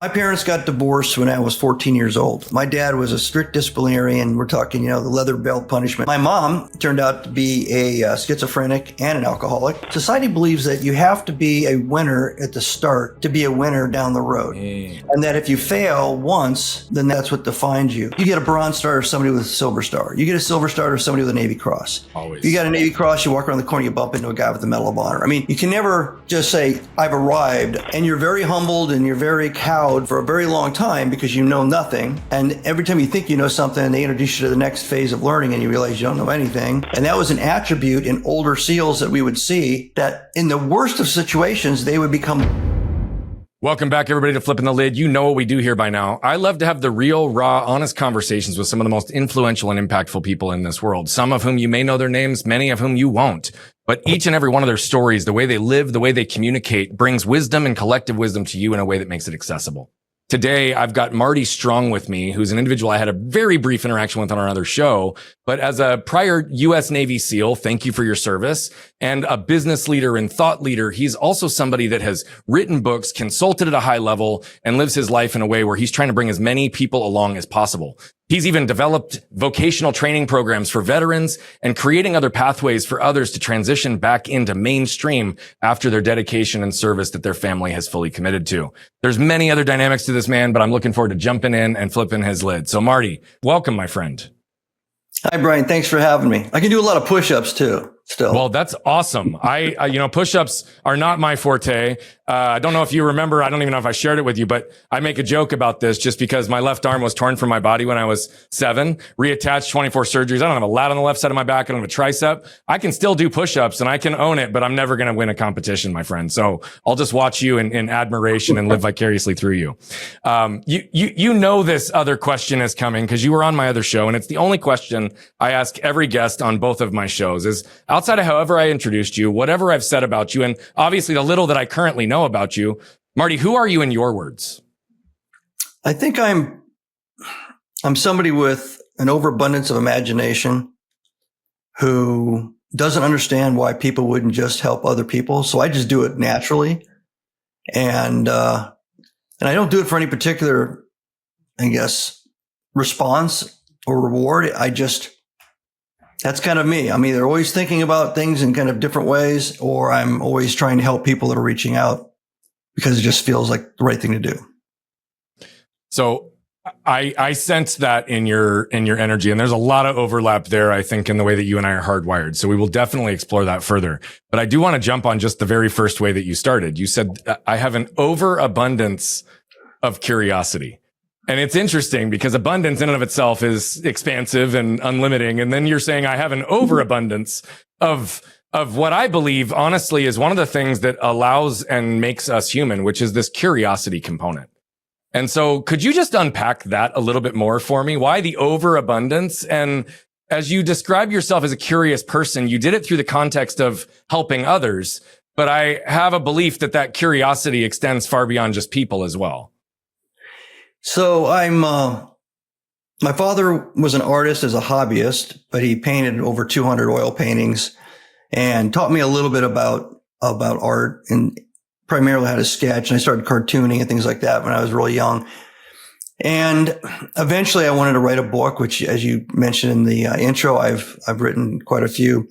My parents got divorced when I was 14 years old. My dad was a strict disciplinarian. We're talking, the leather belt punishment. My mom turned out to be a schizophrenic and an alcoholic. Society believes that you have to be a winner at the start to be a winner down the road. And that if you fail once, then that's what defines you. You get a Bronze Star or somebody with a Silver Star. You get a Silver Star or somebody with a Navy Cross. Always. You got a Navy Cross, you walk around the corner, you bump into a guy with the Medal of Honor. I mean, you can never just say, I've arrived, and you're very humbled and you're very cowed for a very long time because you know nothing. And every time you think you know something, they introduce you to the next phase of learning and you realize you don't know anything. And that was an attribute in older SEALs that we would see, that in the worst of situations, they would become. Welcome back, everybody, to Flipping the Lid. You know what we do here by now. I love to have the real, raw, honest conversations with some of the most influential and impactful people in this world, some of whom you may know their names, many of whom you won't. But each and every one of their stories, the way they live, the way they communicate, brings wisdom and collective wisdom to you in a way that makes it accessible. Today, I've got Marty Strong with me, who's an individual I had a very brief interaction with on our other show. But as a prior U.S. Navy SEAL, thank you for your service, and a business leader and thought leader, he's also somebody that has written books, consulted at a high level, and lives his life in a way where he's trying to bring as many people along as possible. He's even developed vocational training programs for veterans and creating other pathways for others to transition back into mainstream after their dedication and service that their family has fully committed to. There's many other dynamics to this man, but I'm looking forward to jumping in and flipping his lid. So Marty, welcome, my friend. Hi, Brian. Thanks for having me. I can do a lot of push-ups too. Still. Well, that's awesome. I push-ups are not my forte. I don't know if you remember. I don't even know if I shared it with you, but I make a joke about this just because my left arm was torn from my body when I was 7, reattached 24 surgeries. I don't have a lat on the left side of my back. I don't have a tricep. I can still do push-ups and I can own it, but I'm never going to win a competition, my friend. So I'll just watch you in admiration and live vicariously through you. You know, this other question is coming because you were on my other show, and it's the only question I ask every guest on both of my shows is, outside of however I introduced you, whatever I've said about you, and obviously the little that I currently know about you, Marty, who are you in your words? I think I'm somebody with an overabundance of imagination who doesn't understand why people wouldn't just help other people. So I just do it naturally. And I don't do it for any particular, I guess, response or reward. That's kind of me. I'm either always thinking about things in kind of different ways, or I'm always trying to help people that are reaching out because it just feels like the right thing to do. So I sense that in your energy, and there's a lot of overlap there, I think, in the way that you and I are hardwired. So we will definitely explore that further. But I do want to jump on just the very first way that you started. You said, I have an overabundance of curiosity. And it's interesting because abundance in and of itself is expansive and unlimiting. And then you're saying I have an overabundance of what I believe, honestly, is one of the things that allows and makes us human, which is this curiosity component. And so could you just unpack that a little bit more for me? Why the overabundance? And as you describe yourself as a curious person, you did it through the context of helping others. But I have a belief that that curiosity extends far beyond just people as well. So my father was an artist as a hobbyist, but he painted over 200 oil paintings and taught me a little bit about art and primarily how to sketch. And I started cartooning and things like that when I was really young. And eventually I wanted to write a book, which, as you mentioned in the intro, I've written quite a few.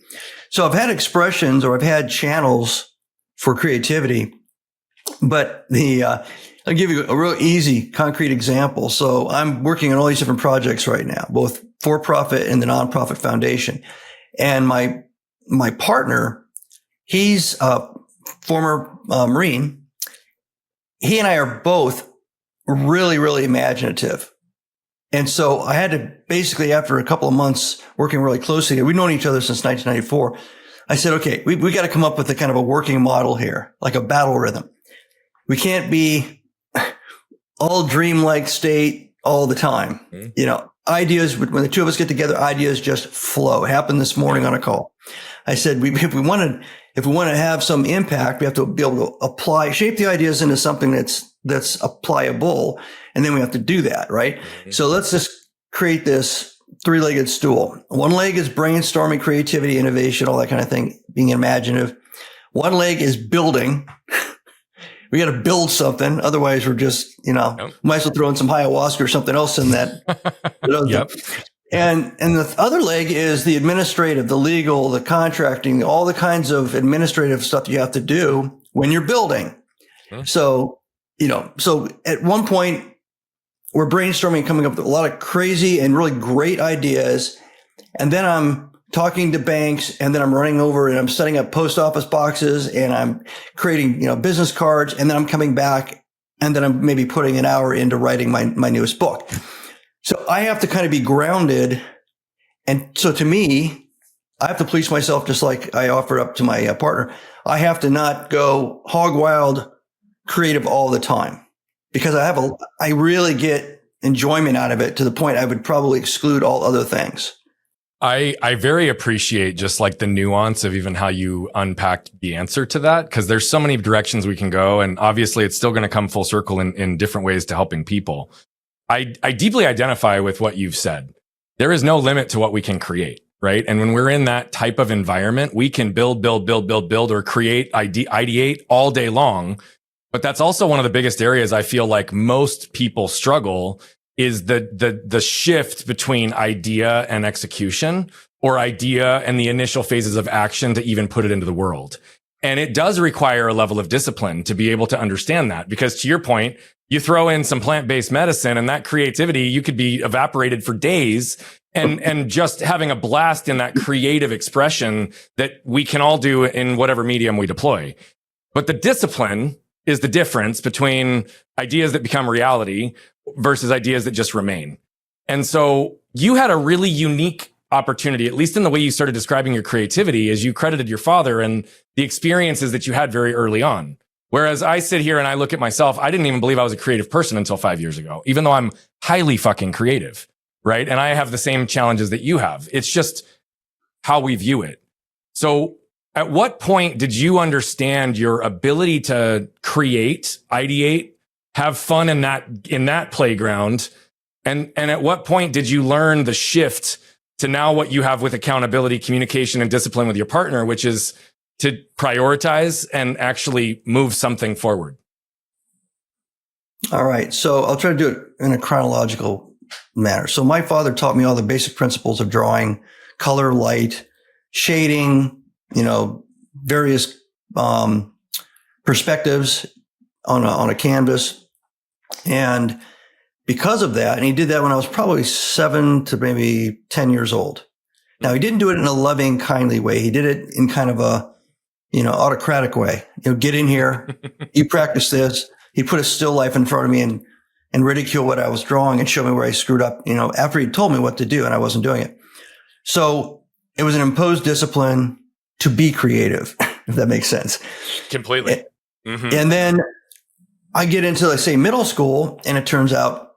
So I've had expressions, or I've had channels for creativity, but I'll give you a real easy, concrete example. So I'm working on all these different projects right now, both for-profit and the nonprofit foundation. And my partner, he's a former Marine. He and I are both really, really imaginative. And so I had to basically, after a couple of months working really closely, we've known each other since 1994. I said, okay, we got to come up with a kind of a working model here, like a battle rhythm. We can't be all dreamlike state all the time. Mm-hmm. Ideas, when the two of us get together, ideas just flow. It happened this morning on a call. I said, if we want to have some impact, we have to be able to shape the ideas into something that's applicable. And then we have to do that, right? Mm-hmm. So let's just create this 3-legged stool. One leg is brainstorming, creativity, innovation, all that kind of thing, being imaginative. One leg is building. We got to build something. Otherwise, we're just, might as well throw in some ayahuasca or something else in that. Yep. And the other leg is the administrative, the legal, the contracting, all the kinds of administrative stuff you have to do when you're building. So, so at one point we're brainstorming, coming up with a lot of crazy and really great ideas. And then I'm talking to banks, and then I'm running over and I'm setting up post office boxes, and I'm creating, business cards. And then I'm coming back, and then I'm maybe putting an hour into writing my newest book. So I have to kind of be grounded. And so to me, I have to police myself, just like I offer up to my partner. I have to not go hog wild creative all the time, because I really get enjoyment out of it to the point I would probably exclude all other things. I very appreciate just like the nuance of even how you unpacked the answer to that, because there's so many directions we can go. And obviously it's still going to come full circle in different ways to helping people. I deeply identify with what you've said. There is no limit to what we can create, right? And when we're in that type of environment, we can build, or create, ideate all day long. But that's also one of the biggest areas I feel like most people struggle, is the shift between idea and execution, or idea and the initial phases of action to even put it into the world. And it does require a level of discipline to be able to understand that, because to your point, you throw in some plant-based medicine and that creativity, you could be evaporated for days, and just having a blast in that creative expression that we can all do in whatever medium we deploy. But the discipline is the difference between ideas that become reality versus ideas that just remain. And so you had a really unique opportunity, at least in the way you started describing your creativity, as you credited your father and the experiences that you had very early on. Whereas I sit here and I look at myself, I didn't even believe I was a creative person until 5 years ago, even though I'm highly fucking creative, right? And I have the same challenges that you have. It's just how we view it. So at what point did you understand your ability to create, ideate, have fun in that playground? And at what point did you learn the shift to now what you have with accountability, communication, and discipline with your partner, which is to prioritize and actually move something forward? All right. So I'll try to do it in a chronological manner. So my father taught me all the basic principles of drawing: color, light, shading, various perspectives on a canvas. And because of that, and he did that when I was probably 7 to maybe 10 years old. Now, he didn't do it in a loving, kindly way. He did it in kind of a, autocratic way. Get in here, you practice this. He put a still life in front of me and ridicule what I was drawing and show me where I screwed up, after he told me what to do and I wasn't doing it. So it was an imposed discipline to be creative, if that makes sense. Completely. Mm-hmm. And then I get into, let's say, middle school, and it turns out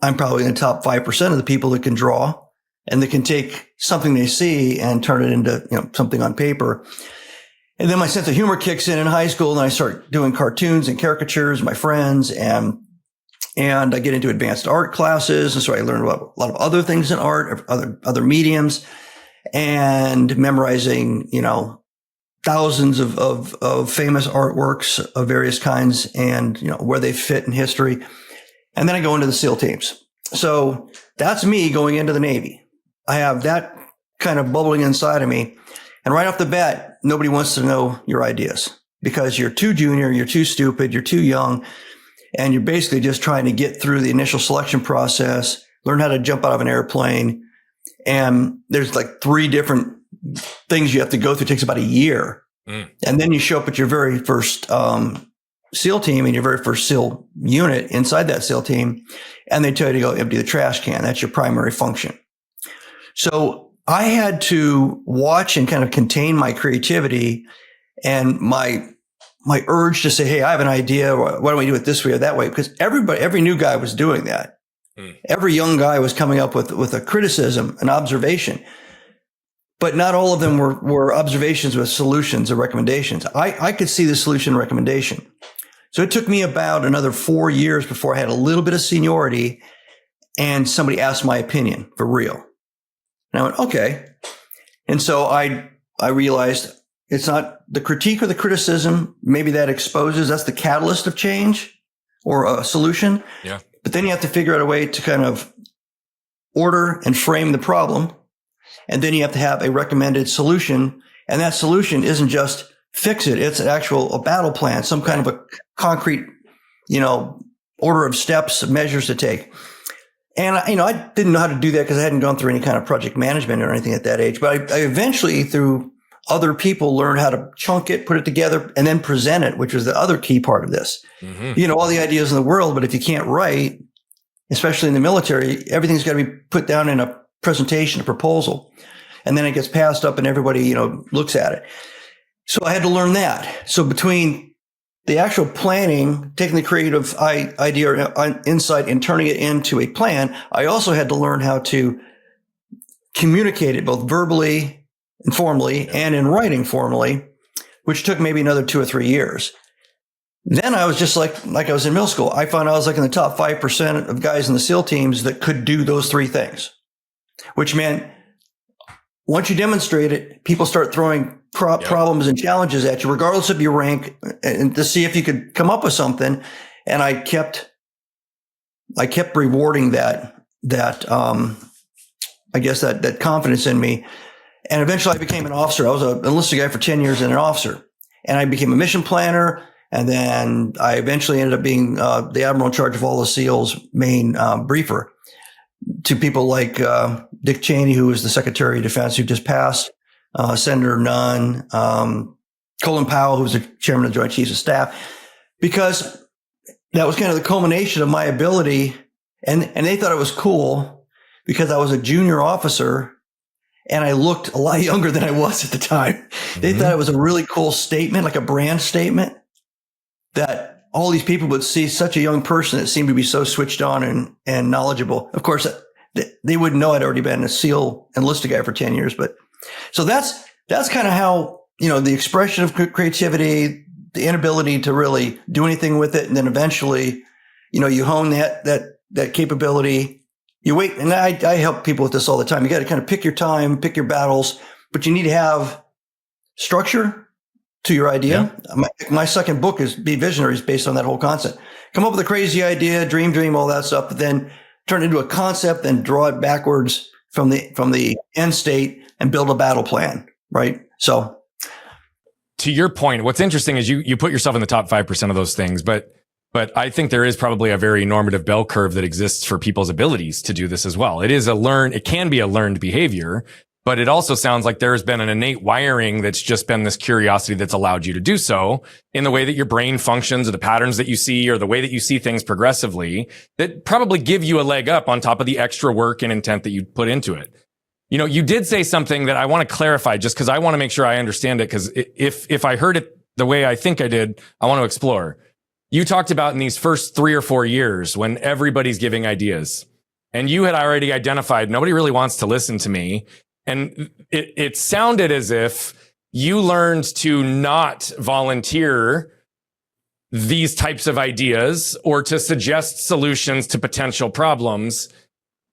I'm probably in the top 5% of the people that can draw and that can take something they see and turn it into, something on paper. And then my sense of humor kicks in high school, and I start doing cartoons and caricatures, my friends, and I get into advanced art classes. And so I learn about a lot of other things in art, other mediums, and memorizing, thousands of famous artworks of various kinds, and, where they fit in history. And then I go into the SEAL teams. So that's me going into the Navy. I have that kind of bubbling inside of me. And right off the bat, nobody wants to know your ideas, because you're too junior, you're too stupid, you're too young, and you're basically just trying to get through the initial selection process, learn how to jump out of an airplane. And there's like 3 different things you have to go through. It takes about a year. And then you show up at your very first SEAL team and your very first SEAL unit inside that SEAL team, and they tell you to go empty the trash can. That's your primary function. So I had to watch and kind of contain my creativity and my urge to say, hey, I have an idea. Why don't we do it this way or that way? Because every new guy was doing that. Every young guy was coming up with a criticism, an observation. But not all of them were observations with solutions or recommendations. I could see the solution recommendation. So it took me about another 4 years before I had a little bit of seniority and somebody asked my opinion for real. And I went, okay. And so I realized it's not the critique or the criticism. Maybe that's the catalyst of change or a solution. Yeah. But then you have to figure out a way to kind of order and frame the problem. And then you have to have a recommended solution. And that solution isn't just fix it. It's a battle plan, some kind of a concrete, order of steps, measures to take. And, I didn't know how to do that because I hadn't gone through any kind of project management or anything at that age. But I eventually, through other people, learned how to chunk it, put it together, and then present it, which was the other key part of this. Mm-hmm. All the ideas in the world, but if you can't write, especially in the military, everything's got to be put down in a presentation, a proposal, and then it gets passed up and everybody, looks at it. So I had to learn that. So between the actual planning, taking the creative idea or insight and turning it into a plan, I also had to learn how to communicate it both verbally and formally and in writing formally, which took maybe another 2 or 3 years. Then I was just like I was in middle school. I found I was like in the top 5% of guys in the SEAL teams that could do those 3 things, which meant once you demonstrate it, people start throwing problems and challenges at you, regardless of your rank, and to see if you could come up with something. And I kept rewarding that confidence in me. And eventually I became an officer. I was an enlisted guy for 10 years and an officer, and I became a mission planner. And then I eventually ended up being the admiral in charge of all the SEALs main briefer to people like Dick Cheney, who was the Secretary of Defense, who just passed, Senator Nunn, Colin Powell, who was the chairman of the Joint Chiefs of Staff, because that was kind of the culmination of my ability. And they thought it was cool because I was a junior officer and I looked a lot younger than I was at the time. Mm-hmm. They thought it was a really cool statement, like a brand statement, that all these people would see such a young person that seemed to be so switched on and knowledgeable. Of course, they wouldn't know I'd already been a SEAL enlisted guy for 10 years. But so that's kind of how, the expression of creativity, the inability to really do anything with it. And then eventually, you hone that capability. You wait. And I help people with this all the time. You got to kind of pick your time, pick your battles, but you need to have structure to your idea. Yeah. My second book is Be Visionaries, based on that whole concept. Come up with a crazy idea, dream, all that stuff, but then turn it into a concept and draw it backwards from the end state and build a battle plan. Right. So to your point, what's interesting is you put yourself in the top 5% of those things, but I think there is probably a very normative bell curve that exists for people's abilities to do this as well. It can be a learned behavior, but it also sounds like there has been an innate wiring that's just been this curiosity that's allowed you to do so in the way that your brain functions or the patterns that you see or the way that you see things progressively that probably give you a leg up on top of the extra work and intent that you put into it. You did say something that I want to clarify just because I want to make sure I understand it, because if I heard it the way I think I did, I want to explore. You talked about in these first 3 or 4 years when everybody's giving ideas and you had already identified nobody really wants to listen to me. And it sounded as if you learned to not volunteer these types of ideas or to suggest solutions to potential problems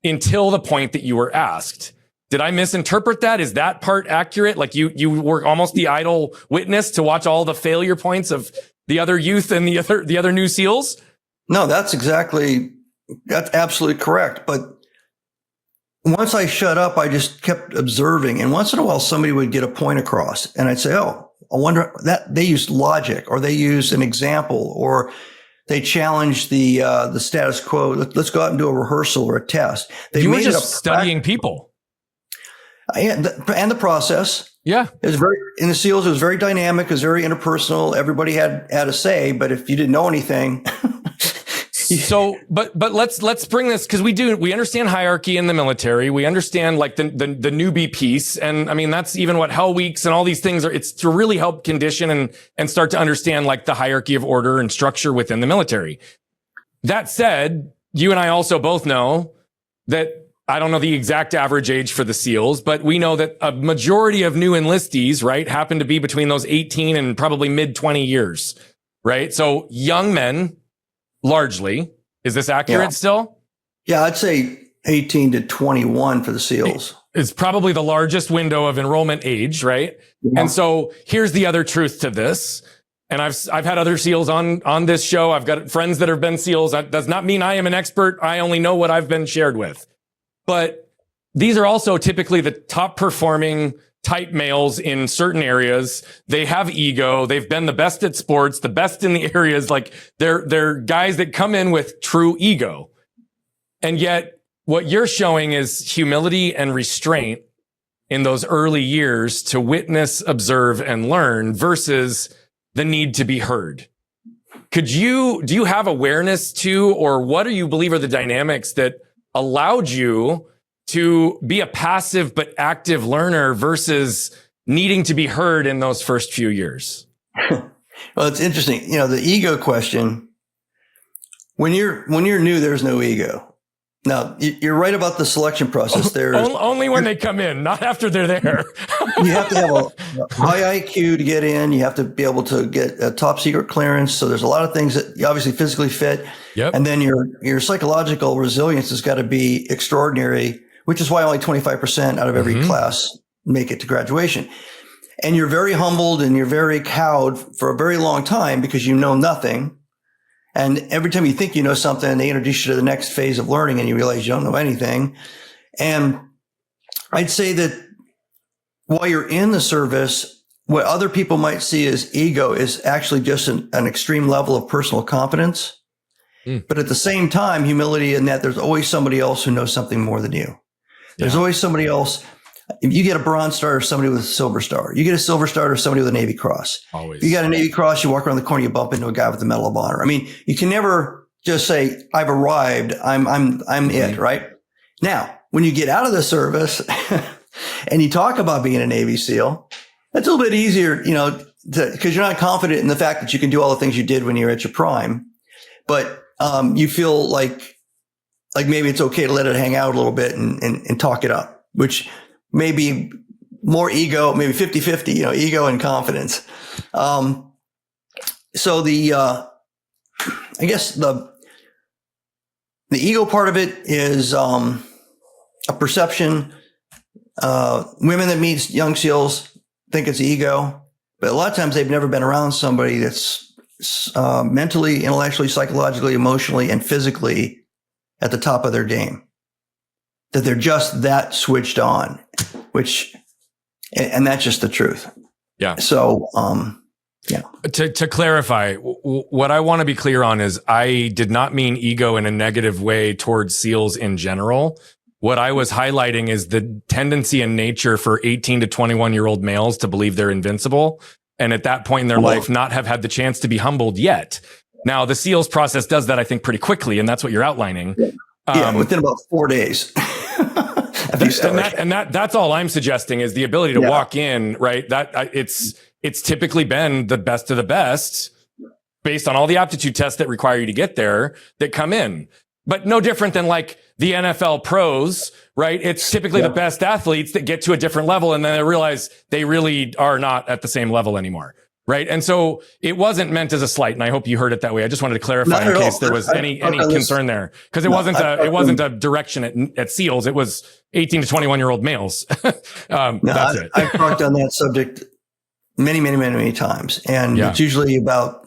until the point that you were asked. Did I misinterpret that? Is that part accurate? Like you were almost the idle witness to watch all the failure points of the other youth and the other new SEALs? No, that's absolutely correct. But once I shut up, I just kept observing. And once in a while, somebody would get a point across and I'd say, oh, I wonder that they used logic, or they used an example, or they challenged the status quo. Let's go out and do a rehearsal or a test. You were just studying people. And the process. Yeah. It was in the SEALs, it was very dynamic. It was very interpersonal. Everybody had a say, but if you didn't know anything. So, but let's bring this, because we understand hierarchy in the military. We understand like the newbie piece. And I mean, that's even what Hell Weeks and all these things are. It's to really help condition and start to understand like the hierarchy of order and structure within the military. That said, you and I also both know that I don't know the exact average age for the SEALs, but we know that a majority of new enlistees, right, happen to be between those 18 and probably mid 20 years, right? So young men, largely. Is this accurate still? Yeah, I'd say 18 to 21 for the SEALs. is probably the largest window of enrollment age, right? Yeah. And so here's the other truth to this. And I've had other SEALs on this show. I've got friends that have been SEALs. That does not mean I am an expert. I only know what I've been shared with. But these are also typically the top performing type males in certain areas. They have ego. They've been the best at sports, the best in the areas. Like they're guys that come in with true ego. And yet what you're showing is humility and restraint in those early years to witness, observe, and learn versus the need to be heard. Do you have awareness to, or what do you believe are the dynamics that allowed you to be a passive but active learner versus needing to be heard in those first few years? Well, it's interesting. The ego question, when you're new, there's no ego. Now, you're right about the selection process. There's only when they come in, not after they're there. You have to have a high IQ to get in. You have to be able to get a top secret clearance. So there's a lot of things that you obviously physically fit. Yep. And then your psychological resilience has got to be extraordinary, which is why only 25% out of every class make it to graduation. And you're very humbled and you're very cowed for a very long time because you know nothing. And every time you think you know something, they introduce you to the next phase of learning and you realize you don't know anything. And I'd say that while you're in the service, what other people might see as ego is actually just an extreme level of personal confidence. But at the same time, humility in that there's always somebody else who knows something more than you. There's always somebody else. If you get a Bronze Star or somebody with a Silver Star, you get a Silver Star or somebody with a Navy Cross. Always. If you got a Navy Cross, you walk around the corner, you bump into a guy with the Medal of Honor. I mean, you can never just say, I've arrived. I'm it, right? Now, when you get out of the service and you talk about being a Navy SEAL, that's a little bit easier, because you're not confident in the fact that you can do all the things you did when you were at your prime, but you feel like maybe it's okay to let it hang out a little bit and talk it up, which maybe more ego, maybe 50-50, ego and confidence. So I guess the ego part of it is a perception. Women that meet young SEALs think it's ego, but a lot of times they've never been around somebody that's mentally, intellectually, psychologically, emotionally, and physically at the top of their game. That they're just that switched on, and that's just the truth. Yeah. So, yeah. To clarify, what I want to be clear on is I did not mean ego in a negative way towards SEALs in general. What I was highlighting is the tendency and nature for 18 to 21-year-old males to believe they're invincible. And at that point in their life, not have had the chance to be humbled yet. Now, the SEALs process does that, I think, pretty quickly. And that's what you're outlining. Yeah, within about 4 days. That's all I'm suggesting is the ability to walk in, right? It's typically been the best of the best based on all the aptitude tests that require you to get there that come in. But no different than like the NFL pros, right? It's typically the best athletes that get to a different level and then they realize they really are not at the same level anymore. Right. And so it wasn't meant as a slight. And I hope you heard it that way. I just wanted to clarify in case there was any concern there, because it wasn't a direction at SEALs. It was 18 to 21-year-old males. That's it. I've talked on that subject many times. And it's usually about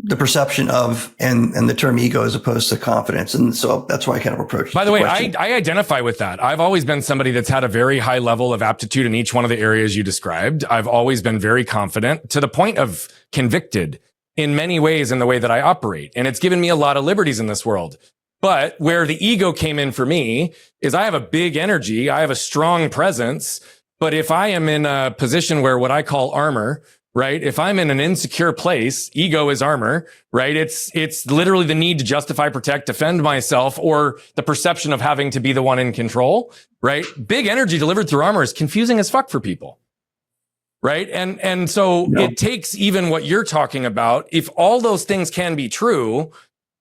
the perception of and the term ego as opposed to confidence. And so that's why I kind of approach. By the way, I identify with that. I've always been somebody that's had a very high level of aptitude in each one of the areas you described. I've always been very confident to the point of convicted in many ways in the way that I operate. And it's given me a lot of liberties in this world. But where the ego came in for me is I have a big energy. I have a strong presence. But if I am in a position where what I call armor, right? If I'm in an insecure place, ego is armor, right? It's literally the need to justify, protect, defend myself, or the perception of having to be the one in control, right? Big energy delivered through armor is confusing as fuck for people, right? And so it takes even what you're talking about. If all those things can be true,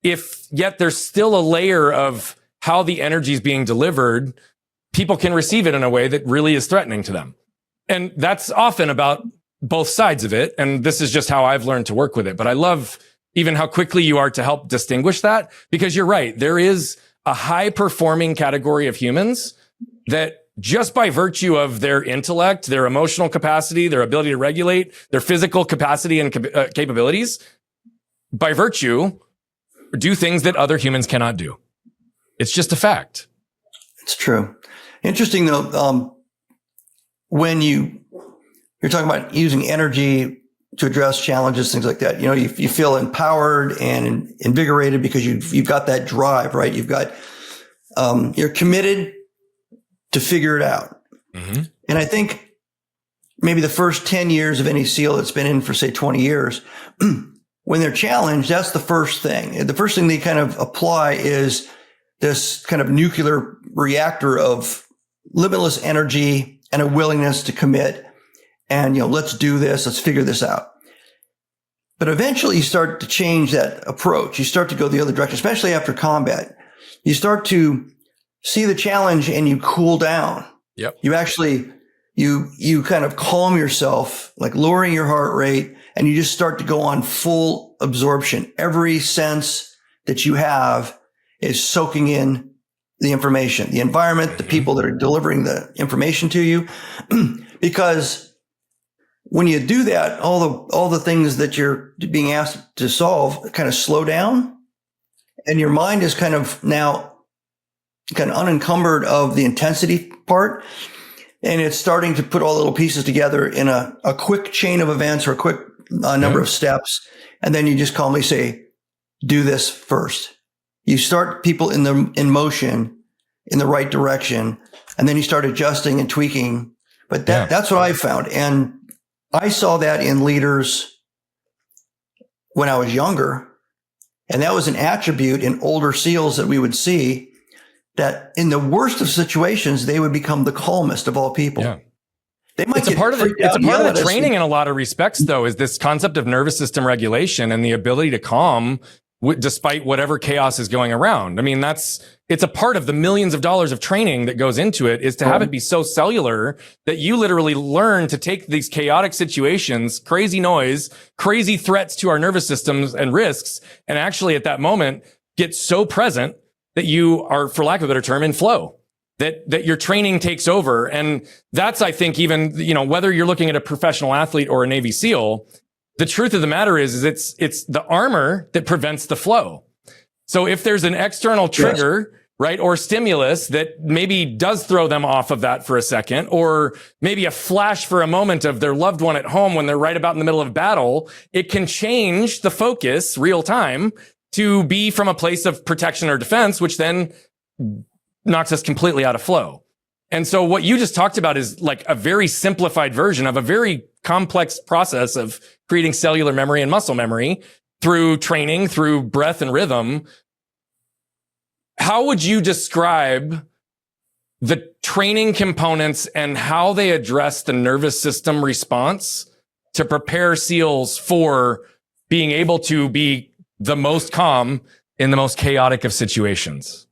if yet there's still a layer of how the energy is being delivered, people can receive it in a way that really is threatening to them. And that's often about both sides of it. And this is just how I've learned to work with it. But I love even how quickly you are to help distinguish that, because you're right. There is a high performing category of humans that just by virtue of their intellect, their emotional capacity, their ability to regulate, their physical capacity and capabilities, by virtue, do things that other humans cannot do. It's just a fact. It's true. Interesting though, when you're talking about using energy to address challenges, things like that, you feel empowered and invigorated because you've got that drive, right? You've got, you're committed to figure it out. Mm-hmm. And I think maybe the first 10 years of any SEAL that's been in for say 20 years, when they're challenged, that's the first thing. The first thing they kind of apply is this kind of nuclear reactor of limitless energy and a willingness to commit. And, let's do this. Let's figure this out. But eventually you start to change that approach. You start to go the other direction, especially after combat. You start to see the challenge and you cool down. Yep. You actually, you kind of calm yourself, like lowering your heart rate, and you just start to go on full absorption. Every sense that you have is soaking in the information, the environment, the people that are delivering the information to you. Because when you do that, all the things that you're being asked to solve kind of slow down, and your mind is kind of now kind of unencumbered of the intensity part. And it's starting to put all the little pieces together in a quick chain of events or a quick number of steps. And then you just calmly say, do this first. You start people in motion in the right direction. And then you start adjusting and tweaking. But that's what I found. And I saw that in leaders when I was younger. And that was an attribute in older SEALs that we would see, that in the worst of situations, they would become the calmest of all people. Yeah. They might it's a part of the training in a lot of respects, though, is this concept of nervous system regulation and the ability to calm despite whatever chaos is going around. I mean, it's a part of the millions of dollars of training that goes into it, is to have it be so cellular that you literally learn to take these chaotic situations, crazy noise, crazy threats to our nervous systems and risks, and actually at that moment get so present that you are, for lack of a better term, in flow, that your training takes over. And that's, I think, even, whether you're looking at a professional athlete or a Navy SEAL, the truth of the matter is it's the armor that prevents the flow. So if there's an external trigger, right, or stimulus that maybe does throw them off of that for a second, or maybe a flash for a moment of their loved one at home when they're right about in the middle of battle, it can change the focus real time to be from a place of protection or defense, which then knocks us completely out of flow. And so what you just talked about is like a very simplified version of a very complex process of creating cellular memory and muscle memory through training, through breath and rhythm. How would you describe the training components and how they address the nervous system response to prepare SEALs for being able to be the most calm in the most chaotic of situations?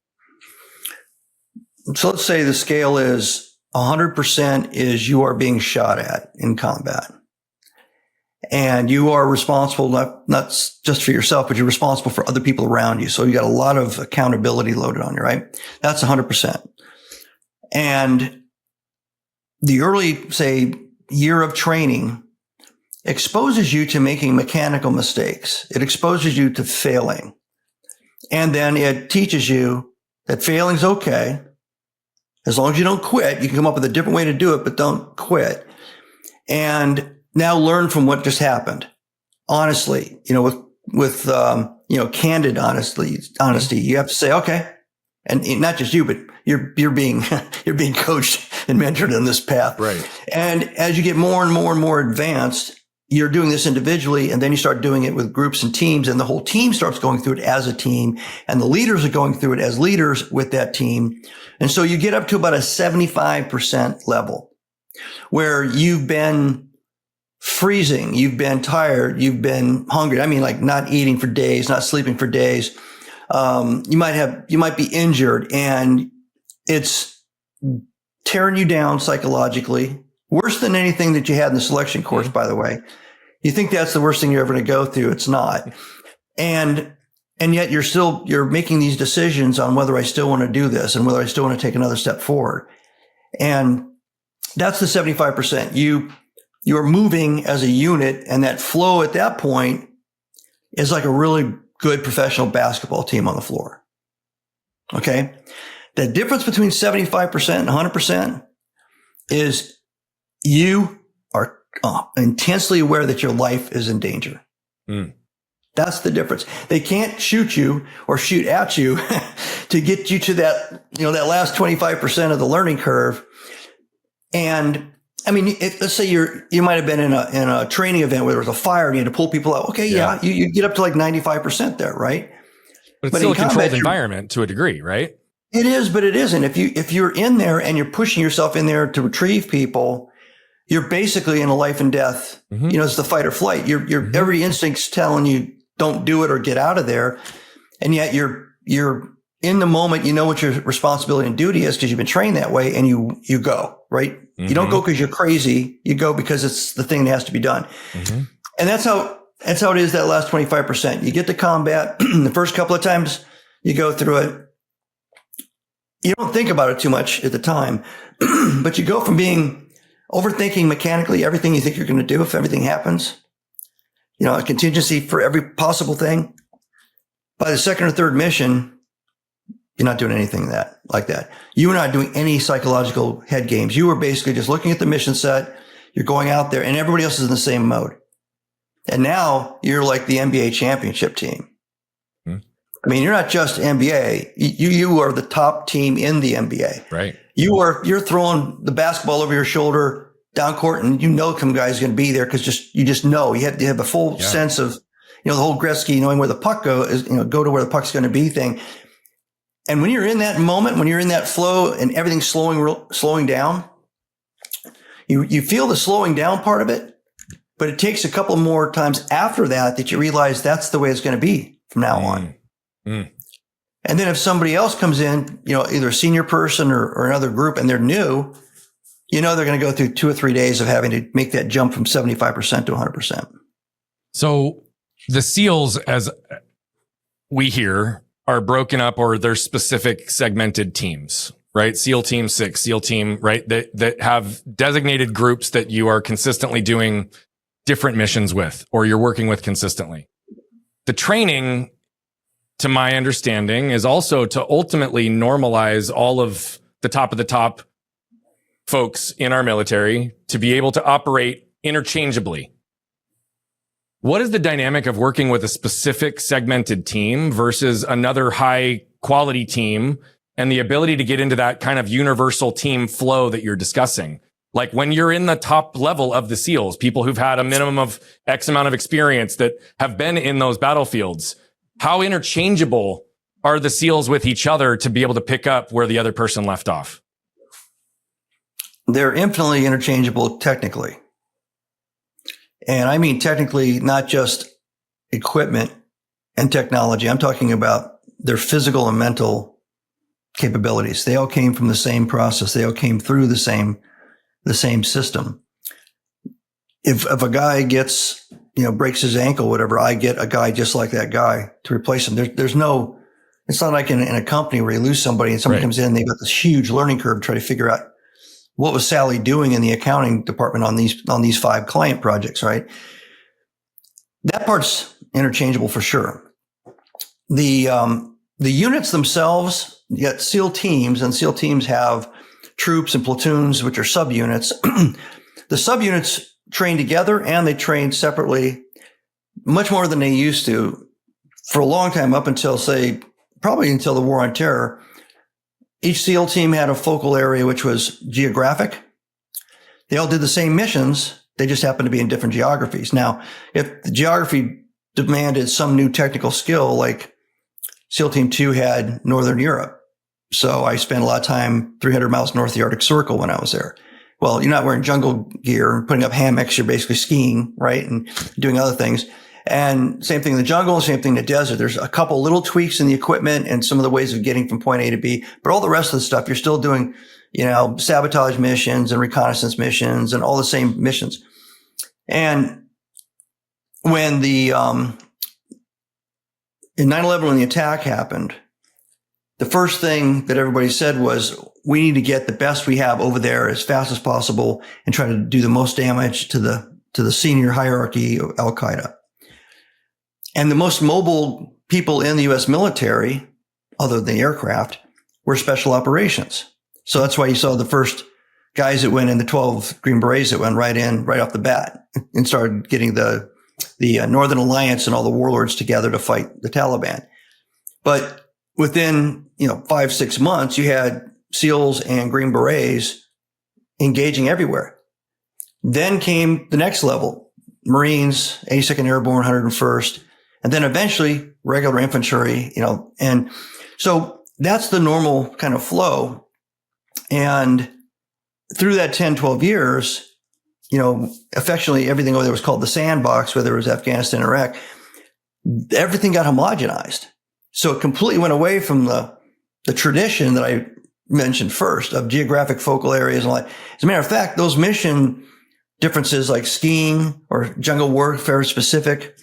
So let's say the scale is 100% is you are being shot at in combat. And you are responsible, not just for yourself, but you're responsible for other people around you. So you got a lot of accountability loaded on you, right? That's 100%. And the early, say, year of training exposes you to making mechanical mistakes. It exposes you to failing. And then it teaches you that failing's okay. As long as you don't quit, you can come up with a different way to do it, but don't quit. And now learn from what just happened. Honestly, with candid honesty, you have to say, okay. And not just you, but you're being coached and mentored on this path. Right. And as you get more and more and more advanced, you're doing this individually, and then you start doing it with groups and teams, and the whole team starts going through it as a team, and the leaders are going through it as leaders with that team. And so you get up to about a 75% level where you've been freezing, you've been tired, you've been hungry. I mean, like not eating for days, not sleeping for days. You might be injured, and it's tearing you down psychologically. Worse than anything that you had in the selection course, by the way. You think that's the worst thing you're ever going to go through. It's not. And yet you're making these decisions on whether I still want to do this and whether I still want to take another step forward. And that's the 75%. You're moving as a unit, and that flow at that point is like a really good professional basketball team on the floor. Okay. The difference between 75% and 100% is you are intensely aware that your life is in danger. Mm. That's the difference. They can't shoot you or shoot at you to get you to that, that last 25% of the learning curve. And I mean, let's say you might have been in a training event where there was a fire and you had to pull people out. Okay. Yeah. You get up to like 95% there. Right. But it's still a controlled environment to a degree, right? It is, but it isn't. If you're in there and you're pushing yourself in there to retrieve people, you're basically in a life and death. Mm-hmm. It's the fight or flight. Your every instinct's telling you don't do it or get out of there. And yet you're in the moment, what your responsibility and duty is because you've been trained that way, and you go, right? Mm-hmm. You don't go because you're crazy. You go because it's the thing that has to be done. Mm-hmm. And that's how it is, that last 25%. You get to combat the first couple of times you go through it. You don't think about it too much at the time, but you go from being overthinking mechanically everything you think you're going to do if everything happens, a contingency for every possible thing. By the second or third mission, you're not doing anything like that. You were not doing any psychological head games. You were basically just looking at the mission set. You're going out there, and everybody else is in the same mode. And now you're like the NBA championship team. I mean, you're not just NBA. You are the top team in the NBA. Right. You're throwing the basketball over your shoulder down court, and some guy's going to be there because you just know. You have to have a full sense of, the whole Gretzky knowing where the puck goes, go to where the puck's going to be thing. And when you're in that moment, when you're in that flow and everything's slowing down, you feel the slowing down part of it, but it takes a couple more times after that you realize that's the way it's going to be from now on. Mm. And then if somebody else comes in, either a senior person or another group, and they're new, they're going to go through 2 or 3 days of having to make that jump from 75% to 100%. So the SEALs, as we hear, are broken up, or they're specific segmented teams, right? SEAL Team 6, SEAL Team, right? That have designated groups that you are consistently doing different missions with, or you're working with consistently. The training, to my understanding, is also to ultimately normalize all of the top folks in our military to be able to operate interchangeably. What is the dynamic of working with a specific segmented team versus another high quality team, and the ability to get into that kind of universal team flow that you're discussing? Like when you're in the top level of the SEALs, people who've had a minimum of X amount of experience that have been in those battlefields, how interchangeable are the SEALs with each other to be able to pick up where the other person left off? They're infinitely interchangeable technically. And I mean technically, not just equipment and technology. I'm talking about their physical and mental capabilities. They all came from the same process. They all came through the same system. If a guy gets, breaks his ankle, whatever, I get a guy just like that guy to replace him. There's no, it's not like in a company where you lose somebody and somebody comes in and they've got this huge learning curve to try to figure out what was Sally doing in the accounting department on these 5 client projects, right? That part's interchangeable for sure. The units themselves, you got SEAL teams, and SEAL teams have troops and platoons, which are subunits. The subunits train together and they train separately much more than they used to for a long time, up until probably until the War on Terror. Each SEAL team had a focal area, which was geographic. They all did the same missions. They just happened to be in different geographies. Now, if the geography demanded some new technical skill, like SEAL Team 2 had Northern Europe. So I spent a lot of time 300 miles north of the Arctic Circle when I was there. Well, you're not wearing jungle gear and putting up hammocks. You're basically skiing, right? And doing other things. And same thing in the jungle, same thing in the desert. There's a couple little tweaks in the equipment and some of the ways of getting from point A to B, but all the rest of the stuff, you're still doing, sabotage missions and reconnaissance missions and all the same missions. And when in 9/11, when the attack happened, the first thing that everybody said was, we need to get the best we have over there as fast as possible and try to do the most damage to the senior hierarchy of Al Qaeda. And the most mobile people in the U.S. military, other than the aircraft, were special operations. So that's why you saw the first guys that went in, the 12 Green Berets that went right off the bat and started getting the Northern Alliance and all the warlords together to fight the Taliban. But within, 5-6 months, you had SEALs and Green Berets engaging everywhere. Then came the next level, Marines, 82nd Airborne, 101st, and then eventually regular infantry, and so that's the normal kind of flow. And through that 10, 12 years, affectionately, everything over there was called the sandbox, whether it was Afghanistan or Iraq, everything got homogenized. So it completely went away from the tradition that I mentioned first of geographic focal areas and all that. As a matter of fact, those mission differences like skiing or jungle warfare specific,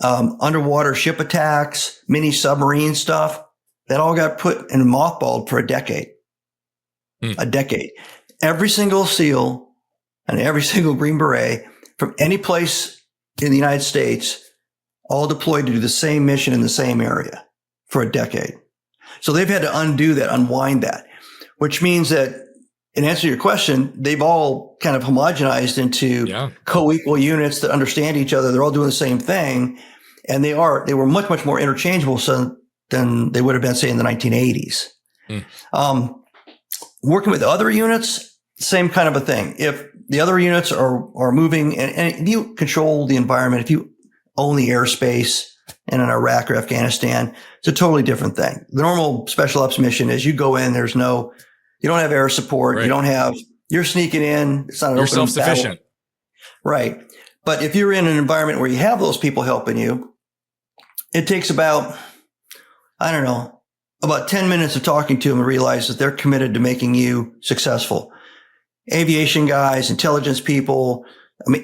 underwater ship attacks, mini submarine stuff, that all got put in mothballed for a decade. A decade. Every single SEAL and every single Green Beret from any place in the United States all deployed to do the same mission in the same area for a decade. So they've had to undo that, unwind that, which means that in answer to your question, they've all kind of homogenized into co-equal units that understand each other. They're all doing the same thing. And they were much, much more interchangeable than they would have been, say, in the 1980s. Working with other units, same kind of a thing. If the other units are moving and if you control the environment, if you own the airspace in an Iraq or Afghanistan, it's a totally different thing. The normal special ops mission is you go in, you don't have air support. Right. You're sneaking in. It's not an You're open self-sufficient. battle. Right. But if you're in an environment where you have those people helping you, it takes about 10 minutes of talking to them to realize that they're committed to making you successful. Aviation guys, intelligence people,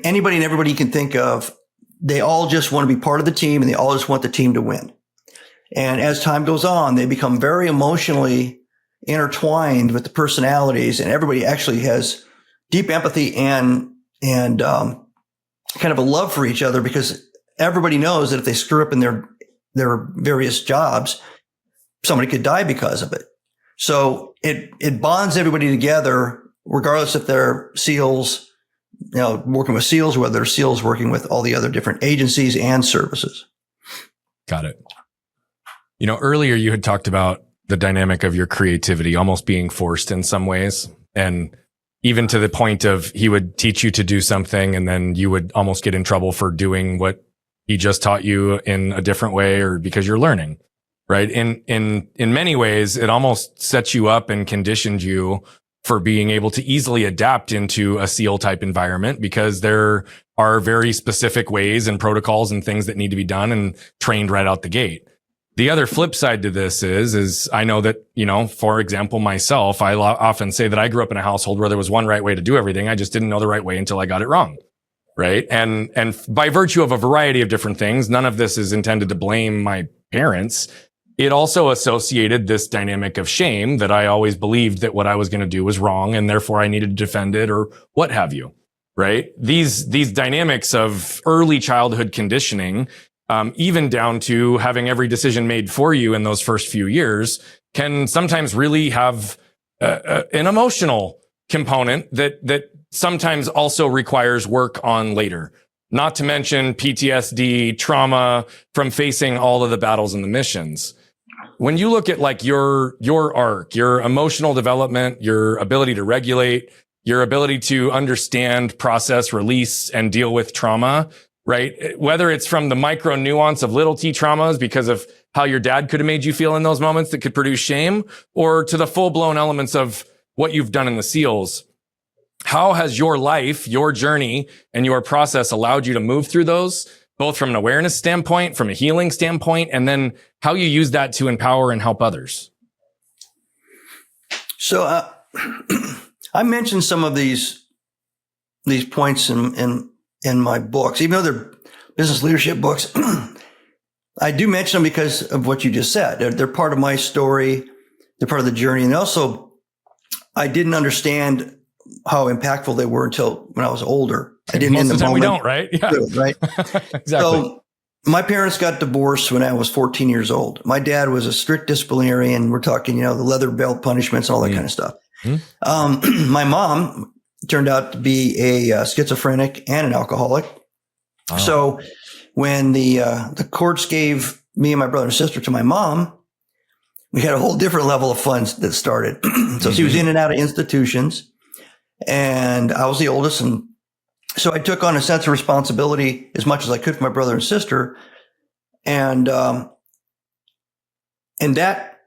anybody and everybody you can think of, they all just want to be part of the team and they all just want the team to win. And as time goes on, they become very emotionally intertwined with the personalities, and everybody actually has deep empathy and kind of a love for each other, because everybody knows that if they screw up in their various jobs, somebody could die because of it. So it bonds everybody together, regardless if they're SEALs, working with SEALs, or whether they're SEALs working with all the other different agencies and services. Got it. Earlier you had talked about the dynamic of your creativity almost being forced in some ways. And even to the point of he would teach you to do something and then you would almost get in trouble for doing what he just taught you in a different way, or because you're learning, right? In many ways, it almost sets you up and conditioned you for being able to easily adapt into a SEAL type environment, because there are very specific ways and protocols and things that need to be done and trained right out the gate. The other flip side to this is I know that, for example, myself, I often say that I grew up in a household where there was one right way to do everything. I just didn't know the right way until I got it wrong. Right. And by virtue of a variety of different things, none of this is intended to blame my parents. It also associated this dynamic of shame that I always believed that what I was going to do was wrong and therefore I needed to defend it or what have you. Right. These dynamics of early childhood conditioning, even down to having every decision made for you in those first few years, can sometimes really have an emotional component that sometimes also requires work on later. Not to mention PTSD, trauma from facing all of the battles and the missions. When you look at like your arc, your emotional development, your ability to regulate, your ability to understand, process, release, and deal with trauma, right? Whether it's from the micro nuance of little t traumas because of how your dad could have made you feel in those moments that could produce shame, or to the full blown elements of what you've done in the SEALs. How has your life, your journey, and your process allowed you to move through those, both from an awareness standpoint, from a healing standpoint, and then how you use that to empower and help others? So I mentioned some of these points in my books, even though they're business leadership books. I do mention them because of what you just said. They're part of my story. They're part of the journey. And also, I didn't understand how impactful they were until when I was older. I didn't. Most of the time we don't, right? Yeah. Right. Exactly. So my parents got divorced when I was 14 years old. My dad was a strict disciplinarian. We're talking, the leather belt punishments and all that kind of stuff. My mom turned out to be a schizophrenic and an alcoholic. Oh. So when the courts gave me and my brother and sister to my mom, we had a whole different level of fun that started. So she was in and out of institutions, and I was the oldest. And so I took on a sense of responsibility as much as I could for my brother and sister. And that,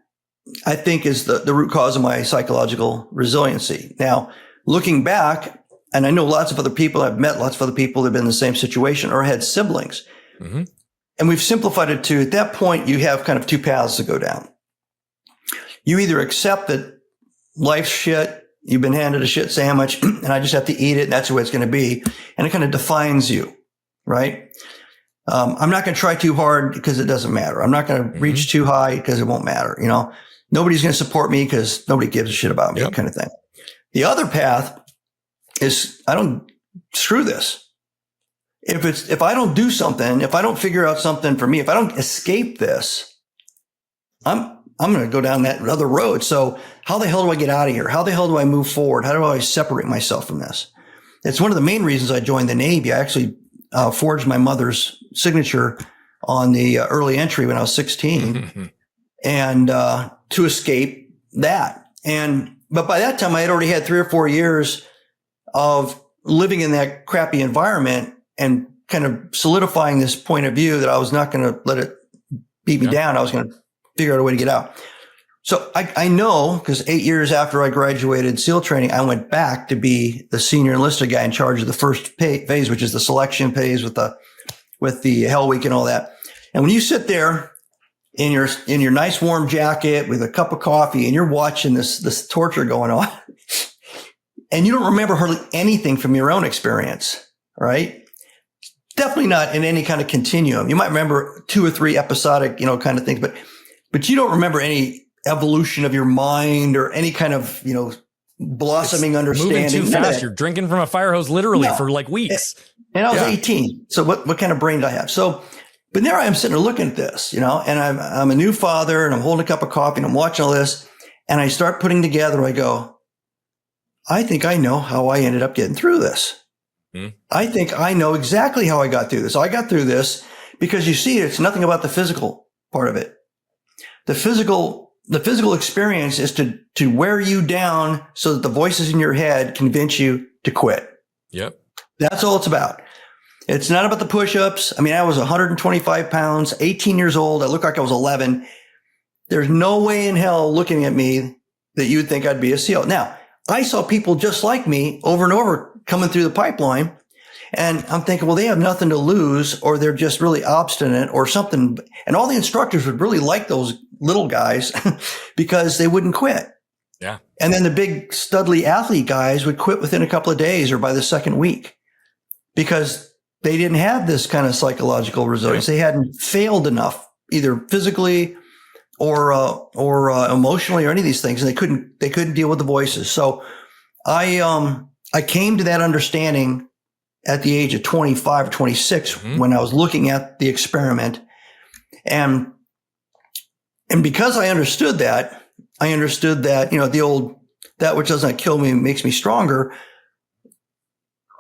I think, is the root cause of my psychological resiliency. Now, looking back, and I know lots of other people, I've met lots of other people that have been in the same situation or had siblings. Mm-hmm. And we've simplified it to, at that point, you have kind of two paths to go down. You either accept that life's shit, you've been handed a shit sandwich, and I just have to eat it, and that's the way it's going to be. And it kind of defines you, right? I'm not going to try too hard because it doesn't matter. I'm not going to reach too high because it won't matter. Nobody's going to support me because nobody gives a shit about me, kind of thing. The other path is, screw this. If I don't do something, if I don't figure out something for me, if I don't escape this, I'm going to go down that other road. So how the hell do I get out of here? How the hell do I move forward? How do I separate myself from this? It's one of the main reasons I joined the Navy. I actually forged my mother's signature on the early entry when I was 16 and to escape that. But by that time, I had already had 3 or 4 years of living in that crappy environment and kind of solidifying this point of view that I was not going to let it beat me down. I was going to figure out a way to get out. So I know, because 8 years after I graduated SEAL training, I went back to be the senior enlisted guy in charge of the first phase, which is the selection phase with the Hell Week and all that. And when you sit there in your nice warm jacket with a cup of coffee and you're watching this torture going on, and you don't remember hardly anything from your own experience, right? Definitely not in any kind of continuum. You might remember 2 or 3 episodic, kind of things, but you don't remember any evolution of your mind or any kind of, blossoming understanding. Moving too fast. You're drinking from a fire hose literally for like weeks. And I was 18. So what kind of brain did I have? So, but there I am sitting there looking at this, and I'm a new father and I'm holding a cup of coffee and I'm watching all this, and I start putting together, I go, I think I know how I ended up getting through this. I think I know exactly how I got through this. I got through this because you see, it's nothing about the physical part of it. The physical experience is to wear you down so that the voices in your head convince you to quit. Yep. That's all it's about. It's not about the push-ups. I mean, I was 125 pounds, 18 years old. I looked like I was 11. There's no way in hell looking at me that you would think I'd be a SEAL. Now, I saw people just like me over and over coming through the pipeline. And I'm thinking, well, they have nothing to lose, or they're just really obstinate or something. And all the instructors would really like those little guys because they wouldn't quit. Yeah. And then the big studly athlete guys would quit within a couple of days or by the second week because they didn't have this kind of psychological resilience. They hadn't failed enough, either physically or emotionally or any of these things. And they couldn't deal with the voices. So I came to that understanding at the age of 25 or 26 when I was looking at the experiment. And because I understood that, the old, that which does not kill me makes me stronger.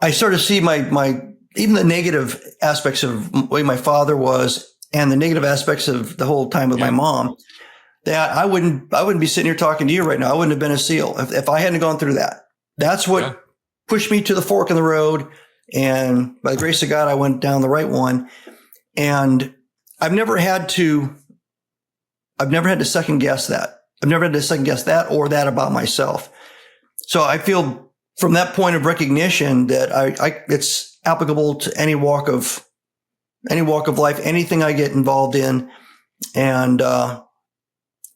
I started to see my even the negative aspects of the way my father was and the negative aspects of the whole time with my mom, that I wouldn't be sitting here talking to you right now. I wouldn't have been a SEAL if I hadn't gone through that. That's what pushed me to the fork in the road. And by the grace of God, I went down the right one. And I've never had to second guess that. I've never had to second guess that or that about myself. So I feel from that point of recognition that it's applicable to any walk of life, anything I get involved in. And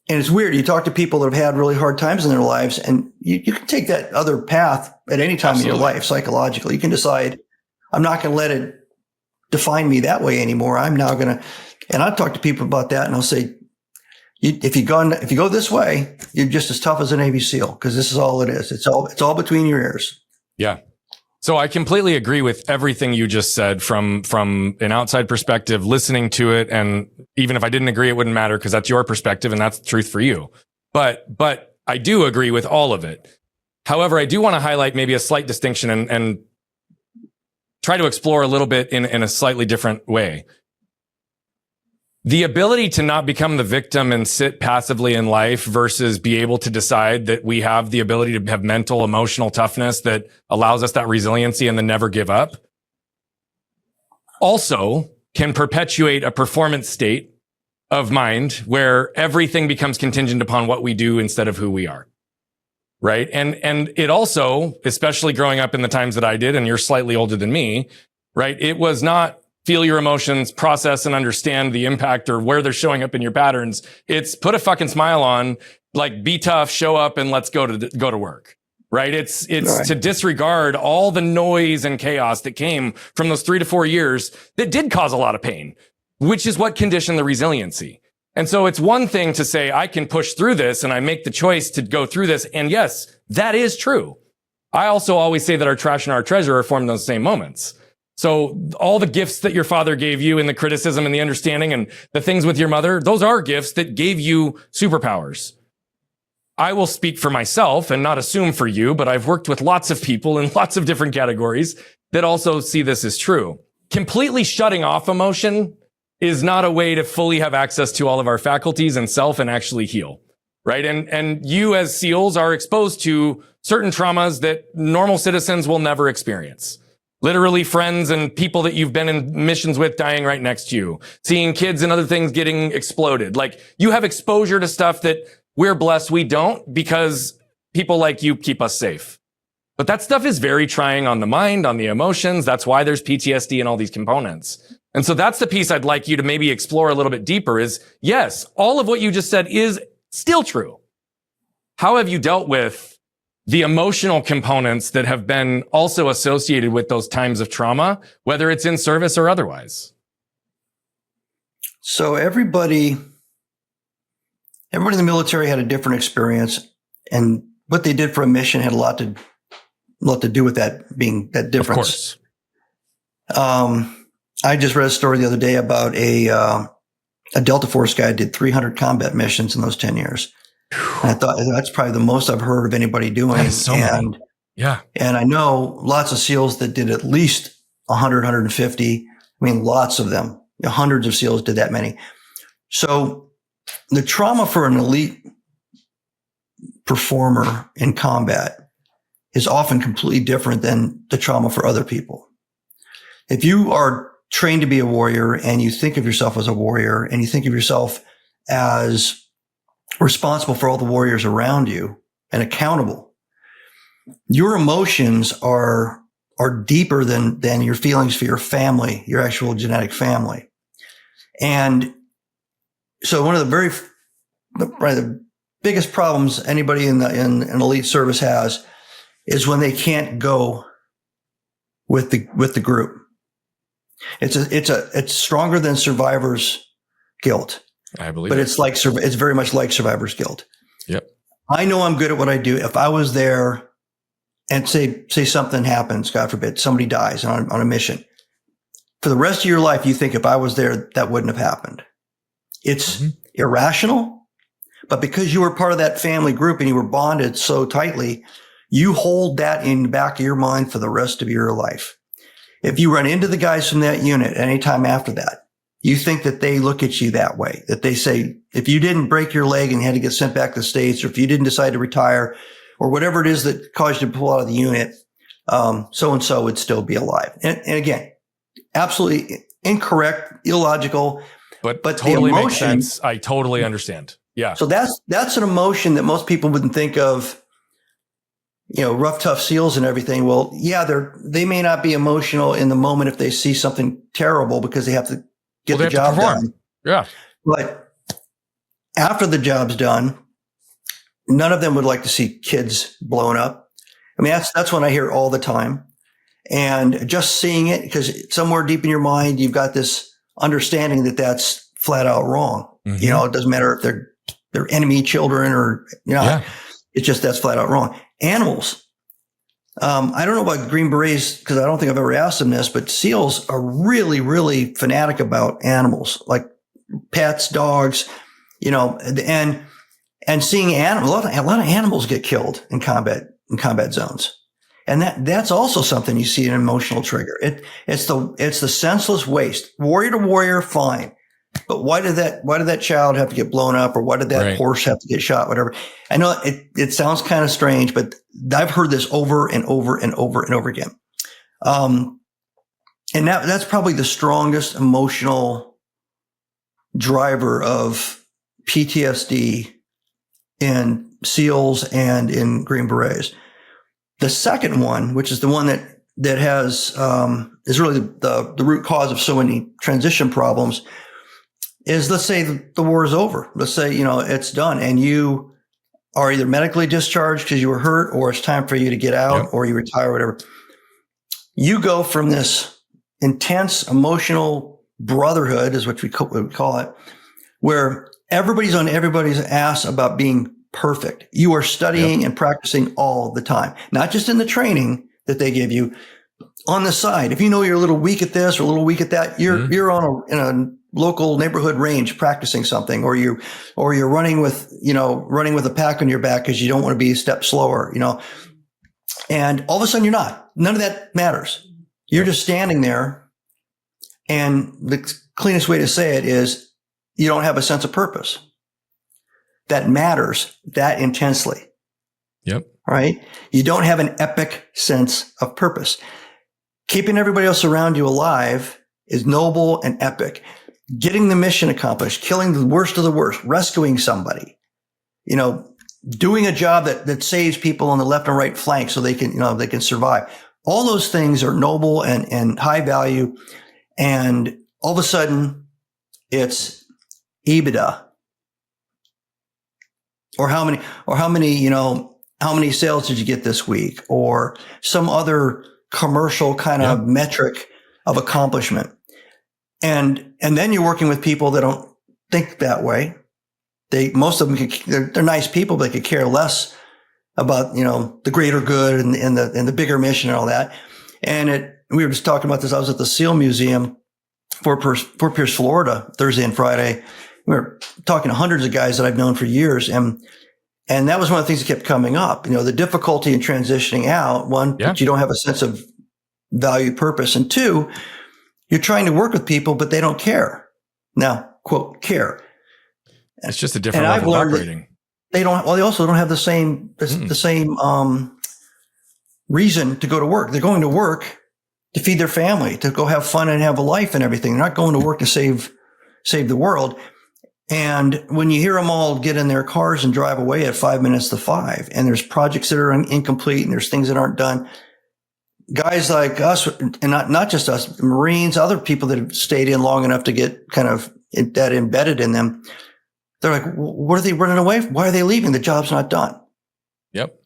it's weird. You talk to people that have had really hard times in their lives, and you can take that other path at any time in your life psychologically. You can decide, I'm not going to let it define me that way anymore. I'm now going to, and I've talked to people about that, and I'll say, if you go this way, you're just as tough as a Navy SEAL, because this is all it is. It's all between your ears. Yeah. So I completely agree with everything you just said from an outside perspective, listening to it. And even if I didn't agree, it wouldn't matter because that's your perspective and that's the truth for you. But I do agree with all of it. However, I do want to highlight maybe a slight distinction and try to explore a little bit in a slightly different way. The ability to not become the victim and sit passively in life versus be able to decide that we have the ability to have mental, emotional toughness that allows us that resiliency and then never give up also can perpetuate a performance state of mind where everything becomes contingent upon what we do instead of who we are. Right. And it also, especially growing up in the times that I did, and you're slightly older than me, right? It was not feel your emotions, process and understand the impact or where they're showing up in your patterns. It's put a fucking smile on, like be tough, show up and let's go to work. Right. It's right. To disregard all the noise and chaos that came from those 3 to 4 years that did cause a lot of pain, which is what conditioned the resiliency. And so it's one thing to say, I can push through this and I make the choice to go through this. And yes, that is true. I also always say that our trash and our treasure are formed in those same moments. So all the gifts that your father gave you and the criticism and the understanding and the things with your mother, those are gifts that gave you superpowers. I will speak for myself and not assume for you, but I've worked with lots of people in lots of different categories that also see this as true. Completely shutting off emotion is not a way to fully have access to all of our faculties and self and actually heal. Right. And you as SEALs are exposed to certain traumas that normal citizens will never experience. Literally friends and people that you've been in missions with dying right next to you, seeing kids and other things getting exploded. Like you have exposure to stuff that we're blessed we don't because people like you keep us safe. But that stuff is very trying on the mind, on the emotions. That's why there's PTSD and all these components. And so that's the piece I'd like you to maybe explore a little bit deeper is, yes, all of what you just said is still true. How have you dealt with the emotional components that have been also associated with those times of trauma, whether it's in service or otherwise? So everybody in the military had a different experience, and what they did for a mission had a lot to do with that being that difference. Of course. I just read a story the other day about a Delta Force guy did 300 combat missions in those 10 years. And I thought that's probably the most I've heard of anybody doing. That is so many. Yeah. And I know lots of SEALs that did at least 100, 150. I mean, lots of them. Hundreds of SEALs did that many. So the trauma for an elite performer in combat is often completely different than the trauma for other people. If you are trained to be a warrior and you think of yourself as a warrior and you think of yourself as responsible for all the warriors around you and accountable, your emotions are deeper than your feelings for your family, your actual genetic family. And so one of the biggest problems anybody in an elite service has is when they can't go with the group. It's stronger than survivor's guilt. I believe but it's very much like survivor's guilt. Yep. I know I'm good at what I do. If I was there and say something happens, God forbid, somebody dies on a mission, for the rest of your life, you think if I was there, that wouldn't have happened. It's irrational, but because you were part of that family group and you were bonded so tightly, you hold that in the back of your mind for the rest of your life. If you run into the guys from that unit anytime after that, you think that they look at you that way, that they say, if you didn't break your leg and had to get sent back to the States, or if you didn't decide to retire, or whatever it is that caused you to pull out of the unit, so-and-so would still be alive. And again, absolutely incorrect, illogical, but totally the emotion makes sense. I totally understand. Yeah. So that's an emotion that most people wouldn't think of, rough, tough SEALs and everything. Well, yeah, they may not be emotional in the moment if they see something terrible because they have to get the job done. Yeah. But after the job's done, none of them would like to see kids blown up. I mean, that's what I hear all the time. And just seeing it, because somewhere deep in your mind, you've got this understanding that that's flat out wrong. Mm-hmm. It doesn't matter if they're they're enemy children or, it's just, that's flat out wrong. Animals. I don't know about Green Berets because I don't think I've ever asked them this, but SEALs are really, really fanatic about animals, like pets, dogs, and seeing animals. A lot of animals get killed in combat zones. And that's also something you see an emotional trigger. It's the senseless waste. Warrior to warrior, fine. But why did that child have to get blown up, or why did that horse have to get shot? Whatever. I know it sounds kind of strange, but I've heard this over and over and over and over again. And that's probably the strongest emotional driver of PTSD in SEALs and in Green Berets. The second one, which is the one that has is really the root cause of so many transition problems, is, let's say the war is over. Let's say, it's done and you are either medically discharged because you were hurt, or it's time for you to get out, or you retire, or whatever. You go from this intense emotional brotherhood, is what we call it, where everybody's on everybody's ass about being perfect. You are studying and practicing all the time, not just in the training that they give you. On the side, if you're a little weak at this or a little weak at that, you're in a local neighborhood range practicing something, or you're running with a pack on your back because you don't want to be a step slower, and all of a sudden you're not. None of that matters. You're just standing there, and the cleanest way to say it is you don't have a sense of purpose that matters that intensely. Yep. Right? You don't have an epic sense of purpose. Keeping everybody else around you alive is noble and epic. Getting the mission accomplished, killing the worst of the worst, rescuing somebody, doing a job that saves people on the left and right flank so they can survive. All those things are noble and high value. And all of a sudden it's EBITDA. Or how many sales did you get this week, or some other commercial kind of metric of accomplishment. And then you're working with people that don't think that way. Most of them they're nice people, but they could care less about, the greater good and the bigger mission and all that. And we were just talking about this. I was at the SEAL Museum, Fort Pierce, Florida, Thursday and Friday. We were talking to hundreds of guys that I've known for years. And that was one of the things that kept coming up, the difficulty in transitioning out. One, that you don't have a sense of value, purpose. And two, you're trying to work with people, but they don't care. Now, quote, care. It's just a different level of operating. They also don't have the same reason to go to work. They're going to work to feed their family, to go have fun and have a life and everything. They're not going to work to save the world. And when you hear them all get in their cars and drive away at 5 minutes to 5, and there's projects that are incomplete and there's things that aren't done, guys like us, and not just us, Marines, other people that have stayed in long enough to get kind of that embedded in them, they're like, what are they running away from? Why are they leaving? The job's not done. Yep.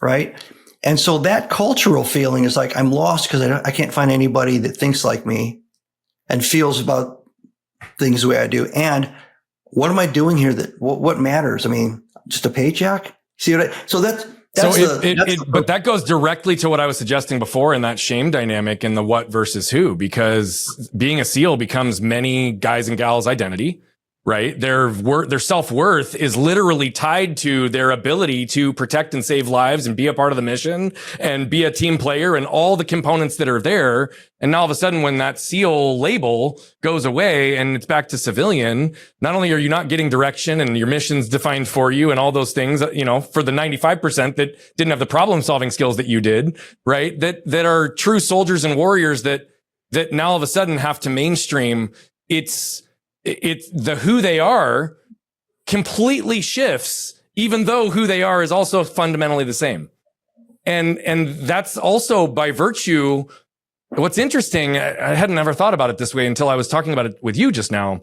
Right. And so that cultural feeling is like, I'm lost because I can't find anybody that thinks like me and feels about things the way I do. And what am I doing here? What matters? I mean, just a paycheck? See what but that goes directly to what I was suggesting before in that shame dynamic in the what versus who, because being a SEAL becomes many guys and gals' identity, right? Their self-worth is literally tied to their ability to protect and save lives and be a part of the mission and be a team player and all the components that are there. And now all of a sudden, when that SEAL label goes away and it's back to civilian, not only are you not getting direction and your mission's defined for you and all those things, for the 95% that didn't have the problem solving skills that you did, right? That are true soldiers and warriors that now all of a sudden have to mainstream. It's the who they are completely shifts, even though who they are is also fundamentally the same. And that's also by virtue. What's interesting, I hadn't ever thought about it this way until I was talking about it with you just now.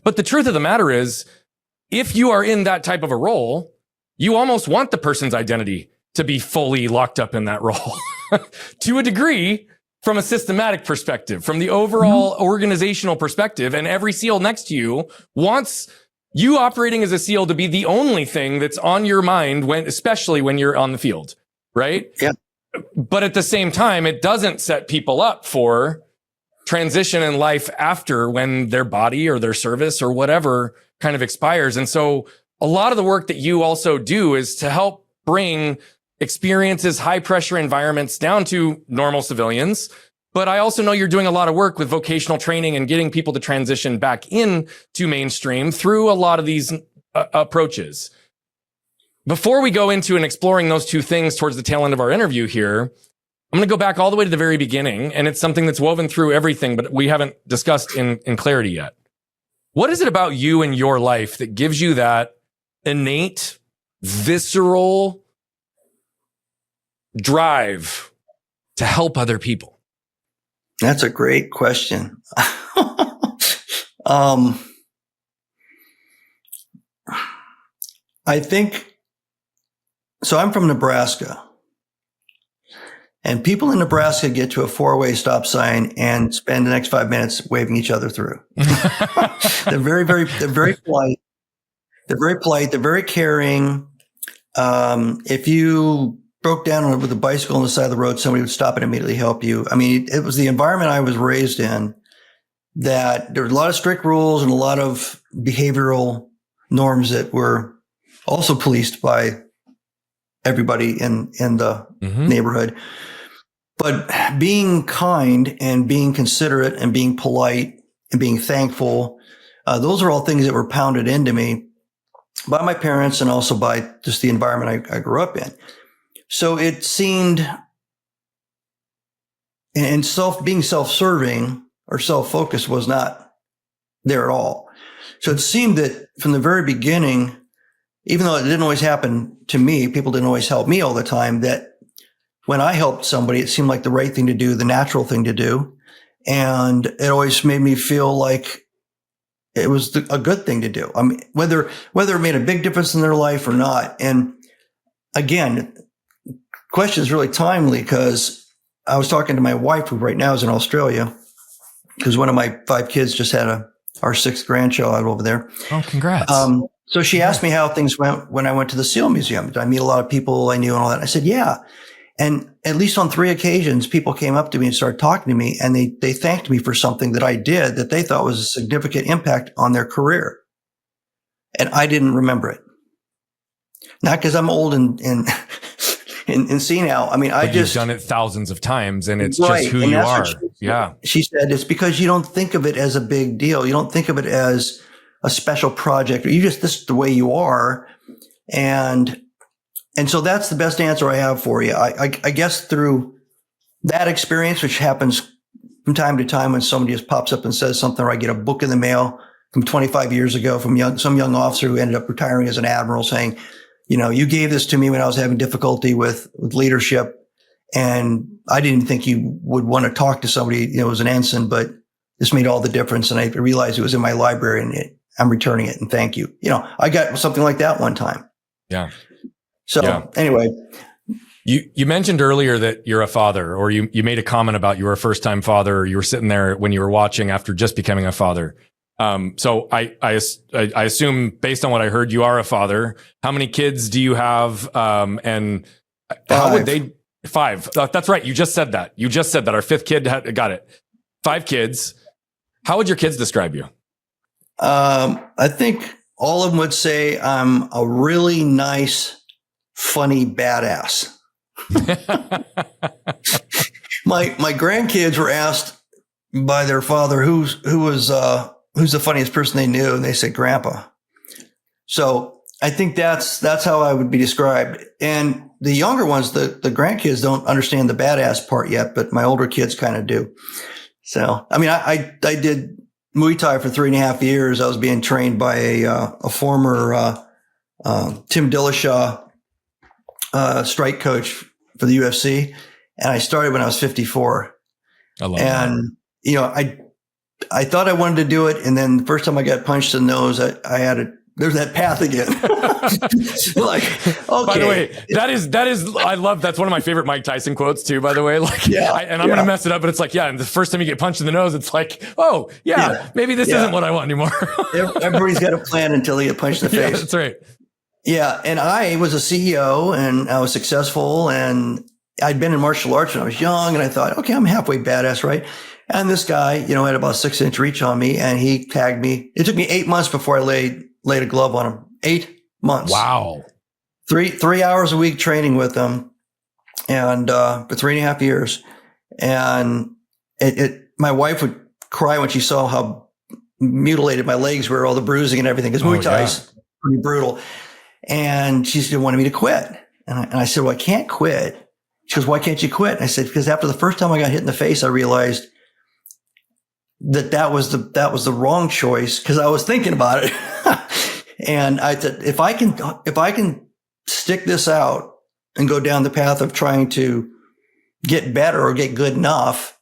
But the truth of the matter is, if you are in that type of a role, you almost want the person's identity to be fully locked up in that role to a degree. From a systematic perspective, from the overall organizational perspective, and every SEAL next to you wants you operating as a SEAL to be the only thing that's on your mind especially when you're on the field, right? Yeah. But at the same time, it doesn't set people up for transition in life after, when their body or their service or whatever kind of expires. And so a lot of the work that you also do is to help bring experiences, high pressure environments down to normal civilians. But I also know you're doing a lot of work with vocational training and getting people to transition back in to mainstream through a lot of these approaches. Before we go into and exploring those two things towards the tail end of our interview here, I'm going to go back all the way to the very beginning, and it's something that's woven through everything, but we haven't discussed in clarity yet. What is it about you and your life that gives you that innate, visceral drive to help other people? That's a great question. I think, so I'm from Nebraska, and people in Nebraska get to a 4-way stop sign and spend the next 5 minutes waving each other through. They're very polite. They're very polite. They're very caring. If you broke down with a bicycle on the side of the road, somebody would stop and immediately help you. I mean, it was the environment I was raised in, that there was a lot of strict rules and a lot of behavioral norms that were also policed by everybody in the neighborhood. But being kind and being considerate and being polite and being thankful, those are all things that were pounded into me by my parents and also by just the environment I grew up in. So it seemed, and being self-serving or self-focused was not there at all. So it seemed that from the very beginning, even though it didn't always happen to me, people didn't always help me all the time, that when I helped somebody, it seemed like the right thing to do, the natural thing to do. And it always made me feel like it was a good thing to do. I mean, whether it made a big difference in their life or not. And again, question is really timely, because I was talking to my wife, who right now is in Australia, because one of my 5 kids just had our 6th grandchild over there. Oh, congrats. So she asked me how things went when I went to the SEAL Museum. Did I meet a lot of people I knew and all that? I said, yeah. And at least on 3 occasions, people came up to me and started talking to me, and they thanked me for something that I did that they thought was a significant impact on their career. And I didn't remember it. Not because I'm old and senile. I mean, you've done it thousands of times, and it's just who you are. Yeah. She said, it's because you don't think of it as a big deal. You don't think of it as a special project, or this is the way you are. And so that's the best answer I have for you. I guess through that experience, which happens from time to time when somebody just pops up and says something, or I get a book in the mail from 25 years ago from some young officer who ended up retiring as an admiral saying, you gave this to me when I was having difficulty with leadership, and I didn't think you would want to talk to somebody, as an ensign, but this made all the difference. And I realized it was in my library, and I'm returning it, and thank you. I got something like that one time. Yeah. So anyway, you mentioned earlier that you're a father, or you made a comment about you were a first time father, or you were sitting there when you were watching after just becoming a father. So I assume, based on what I heard, you are a father. How many kids do you have? And 5. How would they? 5. That's right. You just said that. Our 5th kid got it. 5 kids. How would your kids describe you? I think all of them would say I'm a really nice, funny badass. My grandkids were asked by their father who's the funniest person they knew, and they said Grandpa. So I think that's how I would be described. And the younger ones, the grandkids, don't understand the badass part yet, but my older kids kind of do. So I mean, I did Muay Thai for 3.5 years. I was being trained by a former Tim Dillashaw strike coach for the UFC, and I started when I was 54. I love that. I thought I wanted to do it, and then the first time I got punched in the nose, I had there's that path again. Like, okay. By the way, that is, I love, that's one of my favorite Mike Tyson quotes too, by the way. Like, I'm going to mess it up, but it's like, and the first time you get punched in the nose, it's like, oh, maybe this isn't what I want anymore. Everybody's got a plan until they get punched in the face. That's right. Yeah. And I was a CEO and I was successful, and I'd been in martial arts when I was young, and I thought, okay, I'm halfway badass, right? And this guy, had about 6-inch reach on me, and he tagged me. It took me 8 months before I laid a glove on him. 8 months. Wow. 3 hours a week training with him, and for 3.5 years. And my wife would cry when she saw how mutilated my legs were, all the bruising and everything, because Muay Thai is pretty brutal. And she still wanted me to quit. And I said, well, I can't quit. She goes, why can't you quit? And I said, because after the first time I got hit in the face, I realized that was the wrong choice, because I was thinking about it. And I said, if I can stick this out and go down the path of trying to get better or get good enough,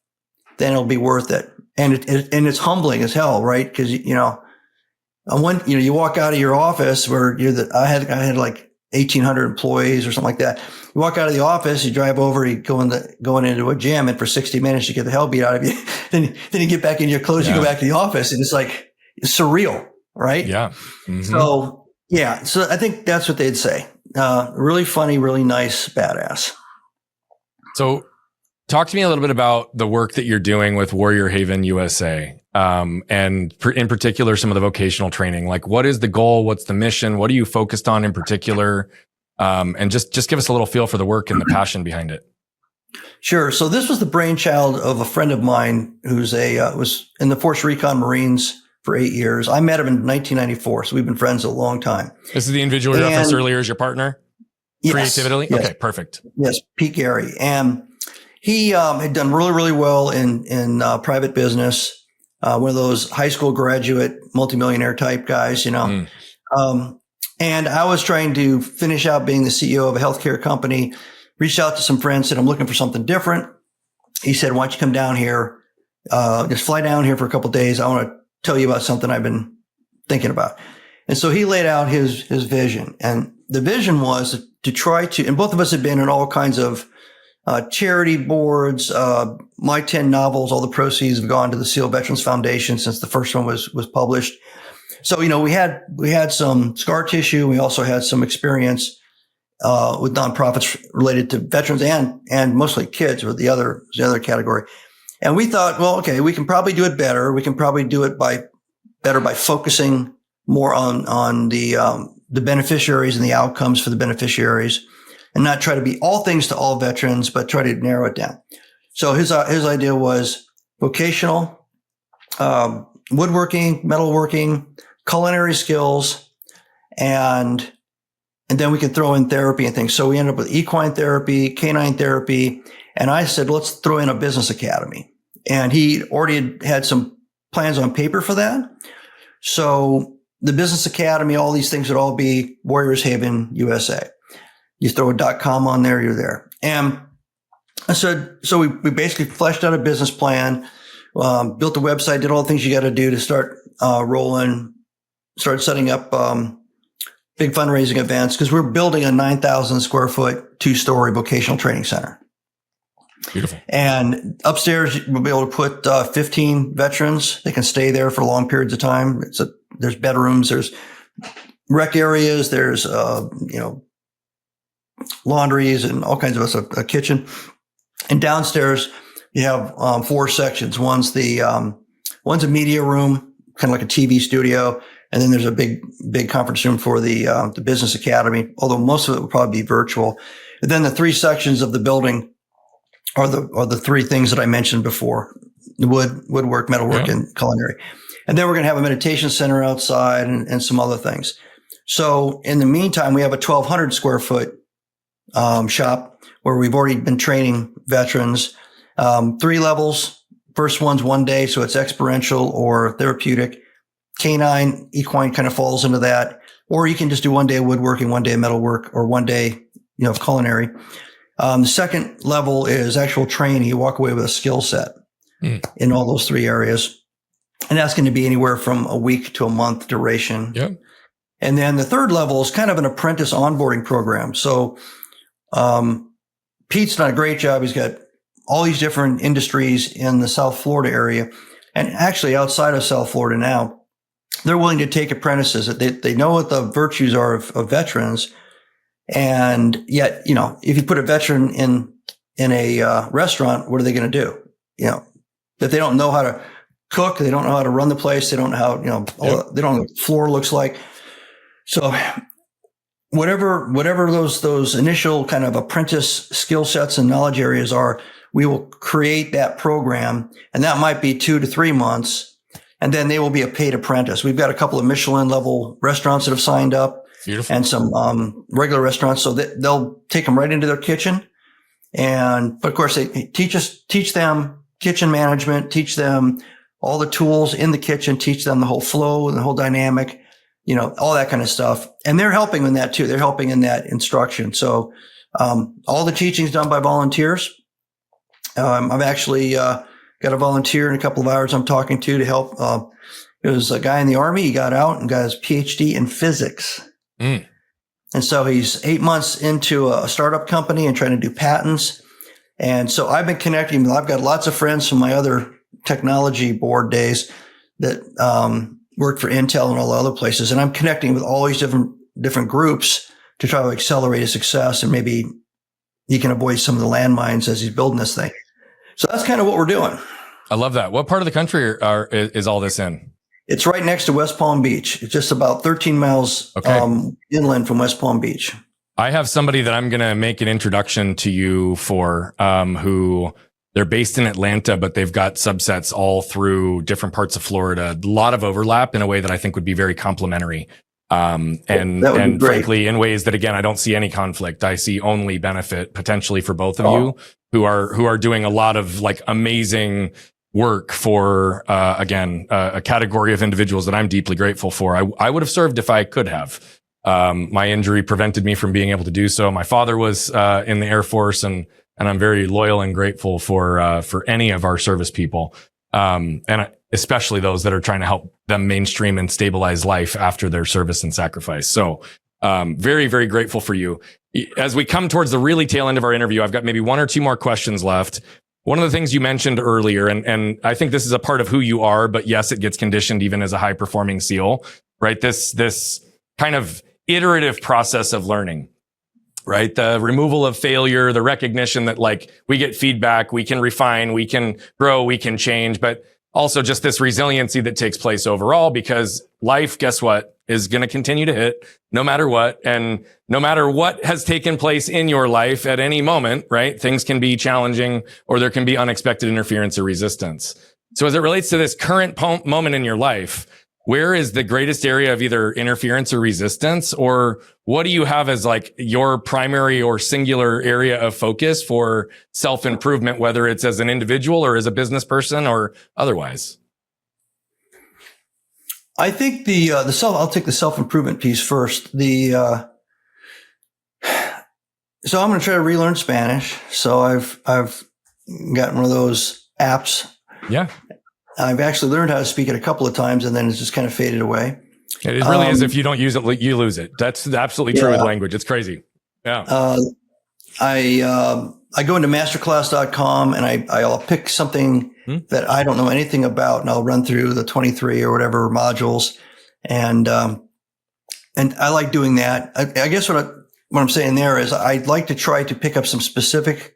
then it'll be worth it. And it's humbling as hell, right? Because you walk out of your office where I had like 1,800 employees or something like that. You walk out of the office, you drive over, you going into a gym, and for 60 minutes you get the hell beat out of you. then you get back in your clothes, you go back to the office, and it's like it's surreal, right? Yeah. Mm-hmm. So I think that's what they'd say. Really funny, really nice, badass. So talk to me a little bit about the work that you're doing with Warrior Haven USA. And in particular, some of the vocational training. Like, what is the goal? What's the mission? What are you focused on in particular? And just give us a little feel for the work and the passion behind it. Sure. So this was the brainchild of a friend of mine who's was in the Force Recon Marines for 8 years. I met him in 1994, so we've been friends a long time. This is the individual you referenced earlier as your partner? Yes. Creativity? Yes. Okay, perfect. Yes, Pete Gary. And he had done really, really well in private business. One of those high school graduate, multimillionaire type guys, And I was trying to finish out being the CEO of a healthcare company, reached out to some friends, said, I'm looking for something different. He said, why don't you come down here? Just fly down here for a couple of days. I want to tell you about something I've been thinking about. And so he laid out his vision. And the vision was to try to, and both of us had been in all kinds of charity boards. My 10 novels, all the proceeds have gone to the SEAL Veterans Foundation since the first one was published. So, we had some scar tissue. We also had some experience with nonprofits related to veterans and mostly kids were the other category. And we thought, well, okay, we can probably do it better. We can probably do it better by focusing more on the beneficiaries and the outcomes for the beneficiaries, and not try to be all things to all veterans, but try to narrow it down. So his idea was vocational, woodworking, metalworking, culinary skills, and then we could throw in therapy and things. So we ended up with equine therapy, canine therapy, and I said, let's throw in a business academy. And he already had some plans on paper for that. So the business academy, all these things would all be Warriors Haven USA. You throw a .com on there, you're there. And I said, so we basically fleshed out a business plan, built a website, did all the things you got to do to start rolling, started setting up big fundraising events, because we're building a 9,000 square foot, 2-story vocational training center. Beautiful. And upstairs, we'll be able to put 15 veterans. They can stay there for long periods of time. There's bedrooms, there's rec areas, there's laundries and all kinds of stuff, a kitchen. And downstairs, you have 4 sections. One's a media room, kind of like a TV studio, and then there's a big conference room for the business academy. Although most of it will probably be virtual. And then the 3 sections of the building are the 3 things that I mentioned before: woodwork, metalwork, and culinary. And then we're going to have a meditation center outside and some other things. So in the meantime, we have a 1,200 square foot shop where we've already been training veterans. 3 levels. First one's 1 day, so it's experiential or therapeutic. Canine, equine kind of falls into that. Or you can just do 1 day of woodworking, 1 day of metalwork, or 1 day, of culinary. The second level is actual training. You walk away with a skill set in all those 3 areas. And that's going to be anywhere from a week to a month duration. Yep. And then the third level is kind of an apprentice onboarding program. So, Pete's done a great job. He's got all these different industries in the South Florida area, and actually outside of South Florida now. They're willing to take apprentices. They know what the virtues are of veterans. And yet, if you put a veteran in a restaurant, what are they going to do? If they don't know how to cook, they don't know how to run the place, they don't know how, they don't know what the floor looks like. So whatever those initial kind of apprentice skill sets and knowledge areas are, we will create that program, and that might be 2 to 3 months. And then they will be a paid apprentice. We've got a couple of Michelin level restaurants that have signed up. Beautiful. And some regular restaurants. So they'll take them right into their kitchen. But of course, they teach them kitchen management, teach them all the tools in the kitchen, teach them the whole flow and the whole dynamic, all that kind of stuff. And they're helping in that too. They're helping in that instruction. So all the teaching is done by volunteers. I've actually got a volunteer in a couple of hours I'm talking to help. It was a guy in the Army. He got out and got his PhD in physics. And so he's 8 months into a startup company and trying to do patents. And so I've been connecting. I've got lots of friends from my other technology board days that worked for Intel and all the other places. And I'm connecting with all these different groups to try to accelerate his success. And maybe he can avoid some of the landmines as he's building this thing. So that's kind of what we're doing. I love that. What part of the country is all this in? It's right next to West Palm Beach. It's just about 13 miles inland from West Palm Beach. I have somebody that I'm going to make an introduction to you for, who they're based in Atlanta, but they've got subsets all through different parts of Florida. A lot of overlap in a way that I think would be very complementary. And frankly, in ways that, again, I don't see any conflict. I see only benefit potentially for both of you who are doing a lot of like amazing work for, a category of individuals that I'm deeply grateful for. I would have served if I could have. My injury prevented me from being able to do so. My father was, in the Air Force, and I'm very loyal and grateful for any of our service people. And especially those that are trying to help them mainstream and stabilize life after their service and sacrifice. So, very, very grateful for you. As we come towards the really tail end of our interview, I've got maybe 1 or 2 more questions left. One of the things you mentioned earlier, and I think this is a part of who you are, but yes, it gets conditioned even as a high performing SEAL, right? This kind of iterative process of learning, right? The removal of failure, the recognition that like we get feedback, we can refine, we can grow, we can change, but also just this resiliency that takes place overall, because life, guess what, is going to continue to hit no matter what. And no matter what has taken place in your life at any moment, right? Things can be challenging, or there can be unexpected interference or resistance. So as it relates to this current moment in your life, where is the greatest area of either interference or resistance? Or what do you have as like your primary or singular area of focus for self-improvement, whether it's as an individual or as a business person or otherwise? I think I'll take the self-improvement piece first. So I'm going to try to relearn Spanish. So I've gotten one of those apps. Yeah. I've actually learned how to speak it a couple of times, and then it's just kind of faded away. It really is. If you don't use it, you lose it. That's absolutely true with language. It's crazy. Yeah. I go into masterclass.com and I'll pick something that I don't know anything about, and I'll run through the 23 or whatever modules. And I like doing that. I guess what I'm saying there is I'd like to try to pick up some specific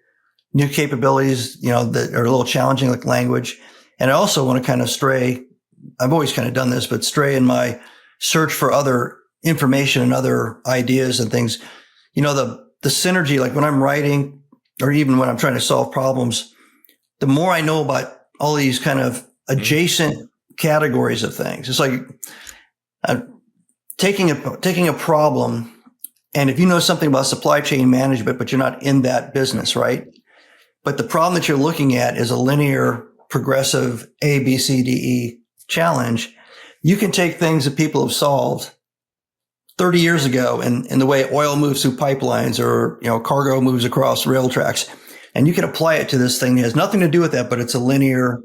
new capabilities, that are a little challenging, like language. And I also want to kind of stray. I've always kind of done this, but stray in my search for other information and other ideas and things. The synergy, like when I'm writing or even when I'm trying to solve problems, the more I know about all these kind of adjacent categories of things. It's like taking a problem, and if you know something about supply chain management, but you're not in that business, right? But the problem that you're looking at is a linear, progressive A, B, C, D, E challenge. You can take things that people have solved 30 years ago and the way oil moves through pipelines, or, cargo moves across rail tracks, and you can apply it to this thing that has nothing to do with that, but it's a linear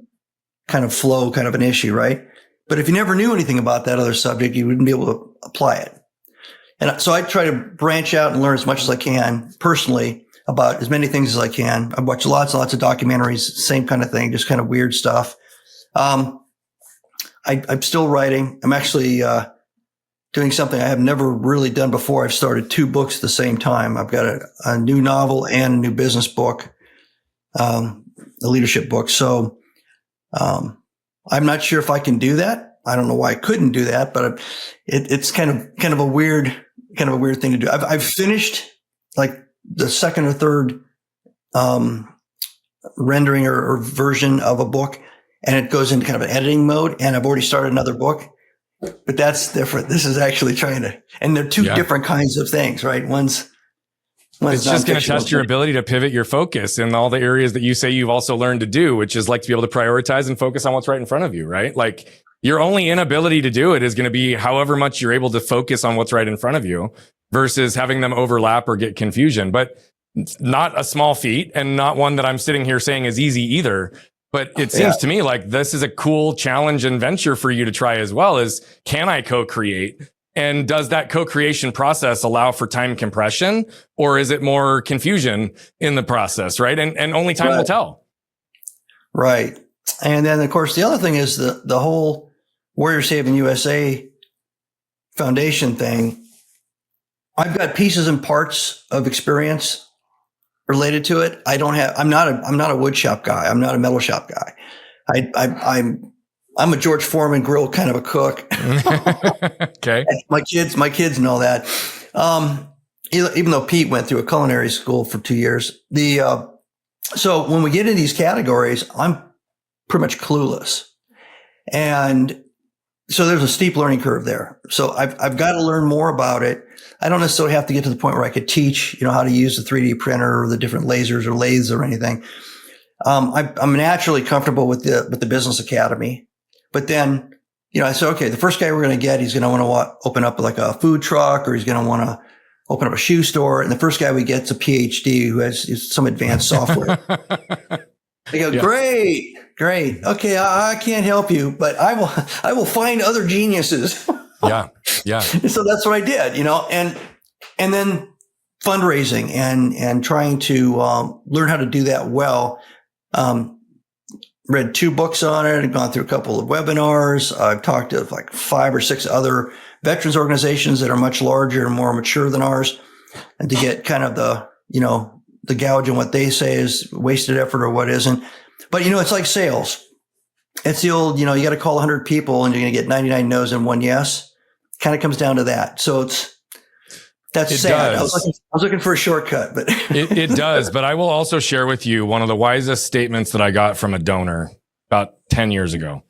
kind of flow, kind of an issue, right? But if you never knew anything about that other subject, you wouldn't be able to apply it. And so I try to branch out and learn as much as I can personally about as many things as I can. I watch lots and lots of documentaries, same kind of thing, just kind of weird stuff. I'm still writing. I'm actually doing something I have never really done before. I've started 2 books at the same time. I've got a new novel and a new business book, a leadership book. So I'm not sure if I can do that. I don't know why I couldn't do that, but it's kind of a weird thing to do. I've finished like the second or third rendering or version of a book, and it goes into kind of an editing mode. And I've already started another book, but that's different. This is actually and they're 2 different kinds of things, right? One's it's just going to test your ability to pivot your focus in all the areas that you say you've also learned to do, which is like to be able to prioritize and focus on what's right in front of you, right? Like your only inability to do it is going to be however much you're able to focus on what's right in front of you versus having them overlap or get confusion. But it's not a small feat, and not one that I'm sitting here saying is easy either. But it seems to me like this is a cool challenge and venture for you to try as well. Is can I co-create? And does that co-creation process allow for time compression, or is it more confusion in the process, right? And only time will tell. Right. And then, of course, the other thing is the whole Warrior Saving USA Foundation thing. I've got pieces and parts of experience related to it. I'm not a wood shop guy. I'm not a metal shop guy. I'm a George Foreman grill kind of a cook. Okay. My kids know that. Even though Pete went through a culinary school for 2 years, so when we get into these categories, I'm pretty much clueless. And so there's a steep learning curve there. So I've got to learn more about it. I don't necessarily have to get to the point where I could teach, how to use the 3D printer or the different lasers or lathes or anything. I'm naturally comfortable with the business academy. But then, I said, okay, the first guy we're going to get, he's going to want to open up like a food truck, or he's going to want to open up a shoe store. And the first guy we get is a PhD who has some advanced software. They go, great. Okay, I can't help you, but I will find other geniuses. Yeah. So that's what I did, and then fundraising and trying to learn how to do that well. Read 2 books on it and gone through a couple of webinars. I've talked to like 5 or 6 other veterans organizations that are much larger and more mature than ours, and to get kind of the gouge on what they say is wasted effort or what isn't. But, it's like sales. It's the old, you got to call 100 people and you're going to get 99 no's and 1 yes. Kind of comes down to that. So that's sad. I was looking for a shortcut, but it does. But I will also share with you one of the wisest statements that I got from a donor about 10 years ago.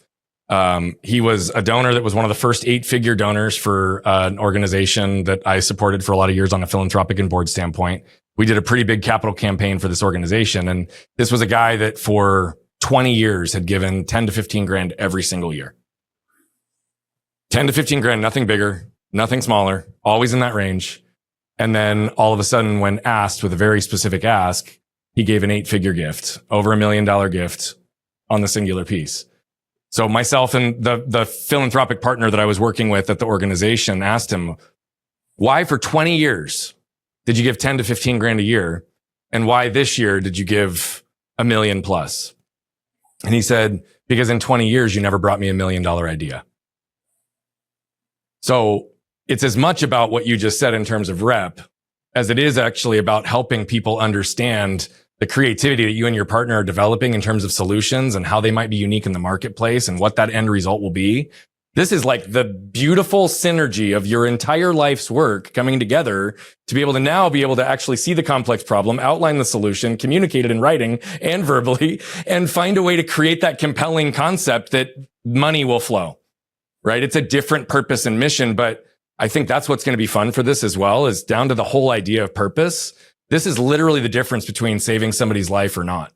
He was a donor that was one of the first 8-figure donors for an organization that I supported for a lot of years on a philanthropic and board standpoint. We did a pretty big capital campaign for this organization. And this was a guy that for 20 years had given 10 to 15 grand every single year. 10 to 15 grand, nothing bigger, nothing smaller, always in that range. And then all of a sudden, when asked with a very specific ask, he gave an 8-figure gift, over $1 million gift on the singular piece. So myself and the philanthropic partner that I was working with at the organization asked him, why for 20 years did you give 10 to 15 grand a year? And why this year did you give $1 million plus? And he said, because in 20 years, you never brought me $1 million idea. So it's as much about what you just said in terms of rep as it is actually about helping people understand the creativity that you and your partner are developing in terms of solutions and how they might be unique in the marketplace and what that end result will be. This is like the beautiful synergy of your entire life's work coming together to be able to actually see the complex problem, outline the solution, communicate it in writing and verbally, and find a way to create that compelling concept that money will flow, right? It's a different purpose and mission, but I think that's what's going to be fun for this as well, is down to the whole idea of purpose. This is literally the difference between saving somebody's life or not,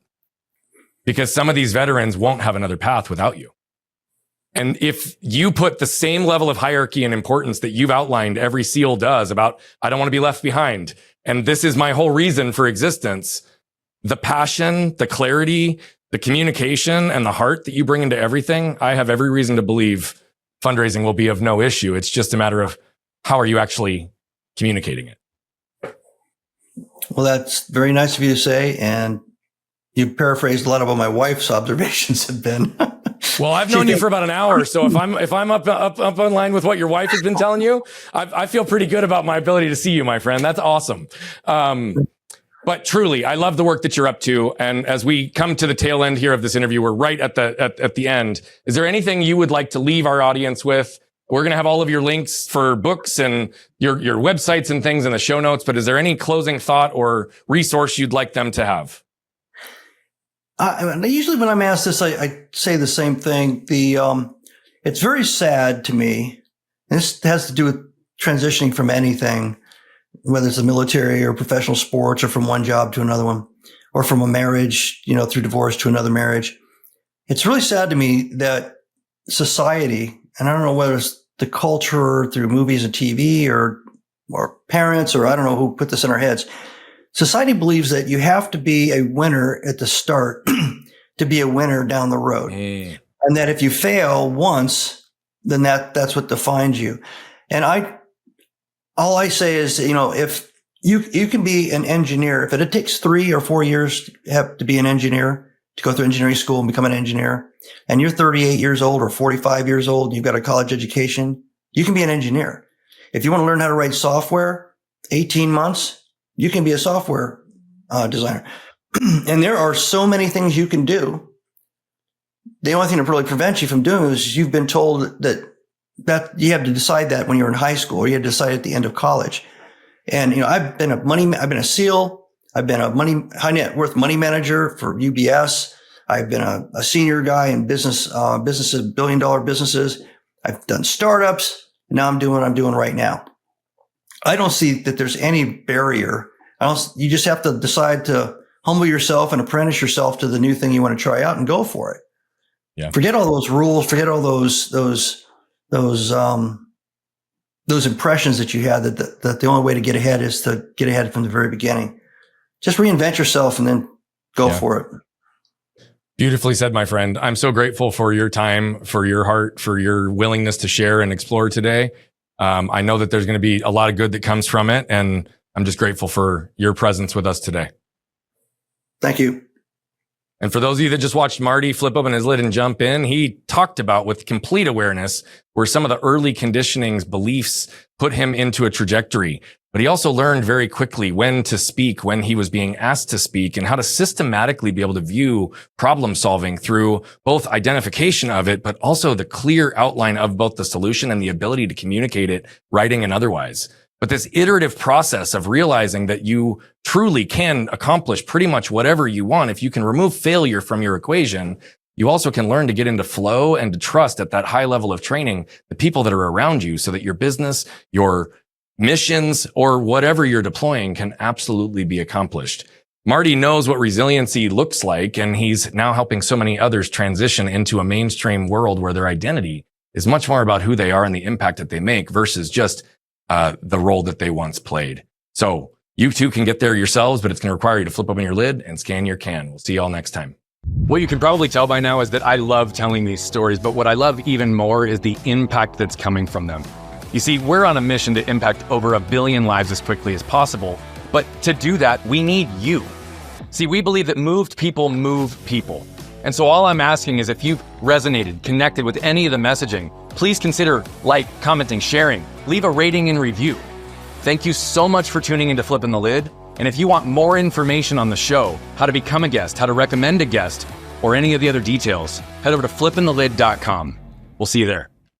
because some of these veterans won't have another path without you. And if you put the same level of hierarchy and importance that you've outlined every SEAL does about, I don't want to be left behind, and this is my whole reason for existence, the passion, the clarity, the communication, and the heart that you bring into everything, I have every reason to believe fundraising will be of no issue. It's just a matter of how are you actually communicating it. Well, that's very nice of you to say. And you paraphrased a lot of what my wife's observations have been. Well, I've known you for about an hour, so if I'm up on line with what your wife has been telling you, I feel pretty good about my ability to see you, my friend. That's awesome. But truly, I love the work that you're up to. And as we come to the tail end here of this interview, we're right at the end. Is there anything you would like to leave our audience with? We're going to have all of your links for books and your websites and things in the show notes. But is there any closing thought or resource you'd like them to have? Usually when I'm asked this, I say the same thing. It's very sad to me. And this has to do with transitioning from anything, whether it's the military or professional sports or from one job to another one, or from a marriage, through divorce to another marriage. It's really sad to me that society, and I don't know whether it's the culture through movies and TV or parents, or I don't know who put this in our heads. Society believes that you have to be a winner at the start to be a winner down the road. And that if you fail once, then that's what defines you. And all I say is, if you can be an engineer, if it takes 3 or 4 years to be an engineer, to go through engineering school and become an engineer, and you're 38 years old or 45 years old, and you've got a college education, you can be an engineer. If you want to learn how to write software, 18 months, you can be a software designer. And there are so many things you can do. The only thing that really prevents you from doing it is you've been told that you have to decide that when you're in high school, or you have to decide at the end of college. And, I've been a SEAL. I've been a high net worth money manager for UBS. I've been a senior guy in businesses, $1 billion businesses. I've done startups. And now I'm doing what I'm doing right now. I don't see that there's any barrier. You just have to decide to humble yourself and apprentice yourself to the new thing you want to try out and go for it. Yeah. Forget all those rules. Forget all those impressions that you had that the only way to get ahead is to get ahead from the very beginning. Just reinvent yourself and then go for it. Beautifully said, my friend. I'm so grateful for your time, for your heart, for your willingness to share and explore today. I know that there's going to be a lot of good that comes from it, and I'm just grateful for your presence with us today. Thank you. And for those of you that just watched Marty flip open his lid and jump in, he talked about with complete awareness where some of the early conditionings, beliefs put him into a trajectory. But he also learned very quickly when to speak, when he was being asked to speak, and how to systematically be able to view problem solving through both identification of it, but also the clear outline of both the solution and the ability to communicate it, writing and otherwise. But this iterative process of realizing that you truly can accomplish pretty much whatever you want. If you can remove failure from your equation, you also can learn to get into flow and to trust at that high level of training the people that are around you so that your business, your missions, or whatever you're deploying can absolutely be accomplished. Marty knows what resiliency looks like, and he's now helping so many others transition into a mainstream world where their identity is much more about who they are and the impact that they make versus just the role that they once played. So you too can get there yourselves, but it's going to require you to flip open your lid and scan your can. We'll see you all next time. What you can probably tell by now is that I love telling these stories, but what I love even more is the impact that's coming from them. You see, we're on a mission to impact over 1 billion lives as quickly as possible, but to do that, we need you. See, we believe that moved people move people. And so all I'm asking is if you've resonated, connected with any of the messaging, please consider commenting, sharing, leave a rating and review. Thank you so much for tuning into Flipping the Lid. And if you want more information on the show, how to become a guest, how to recommend a guest, or any of the other details, head over to flippingthelid.com. We'll see you there.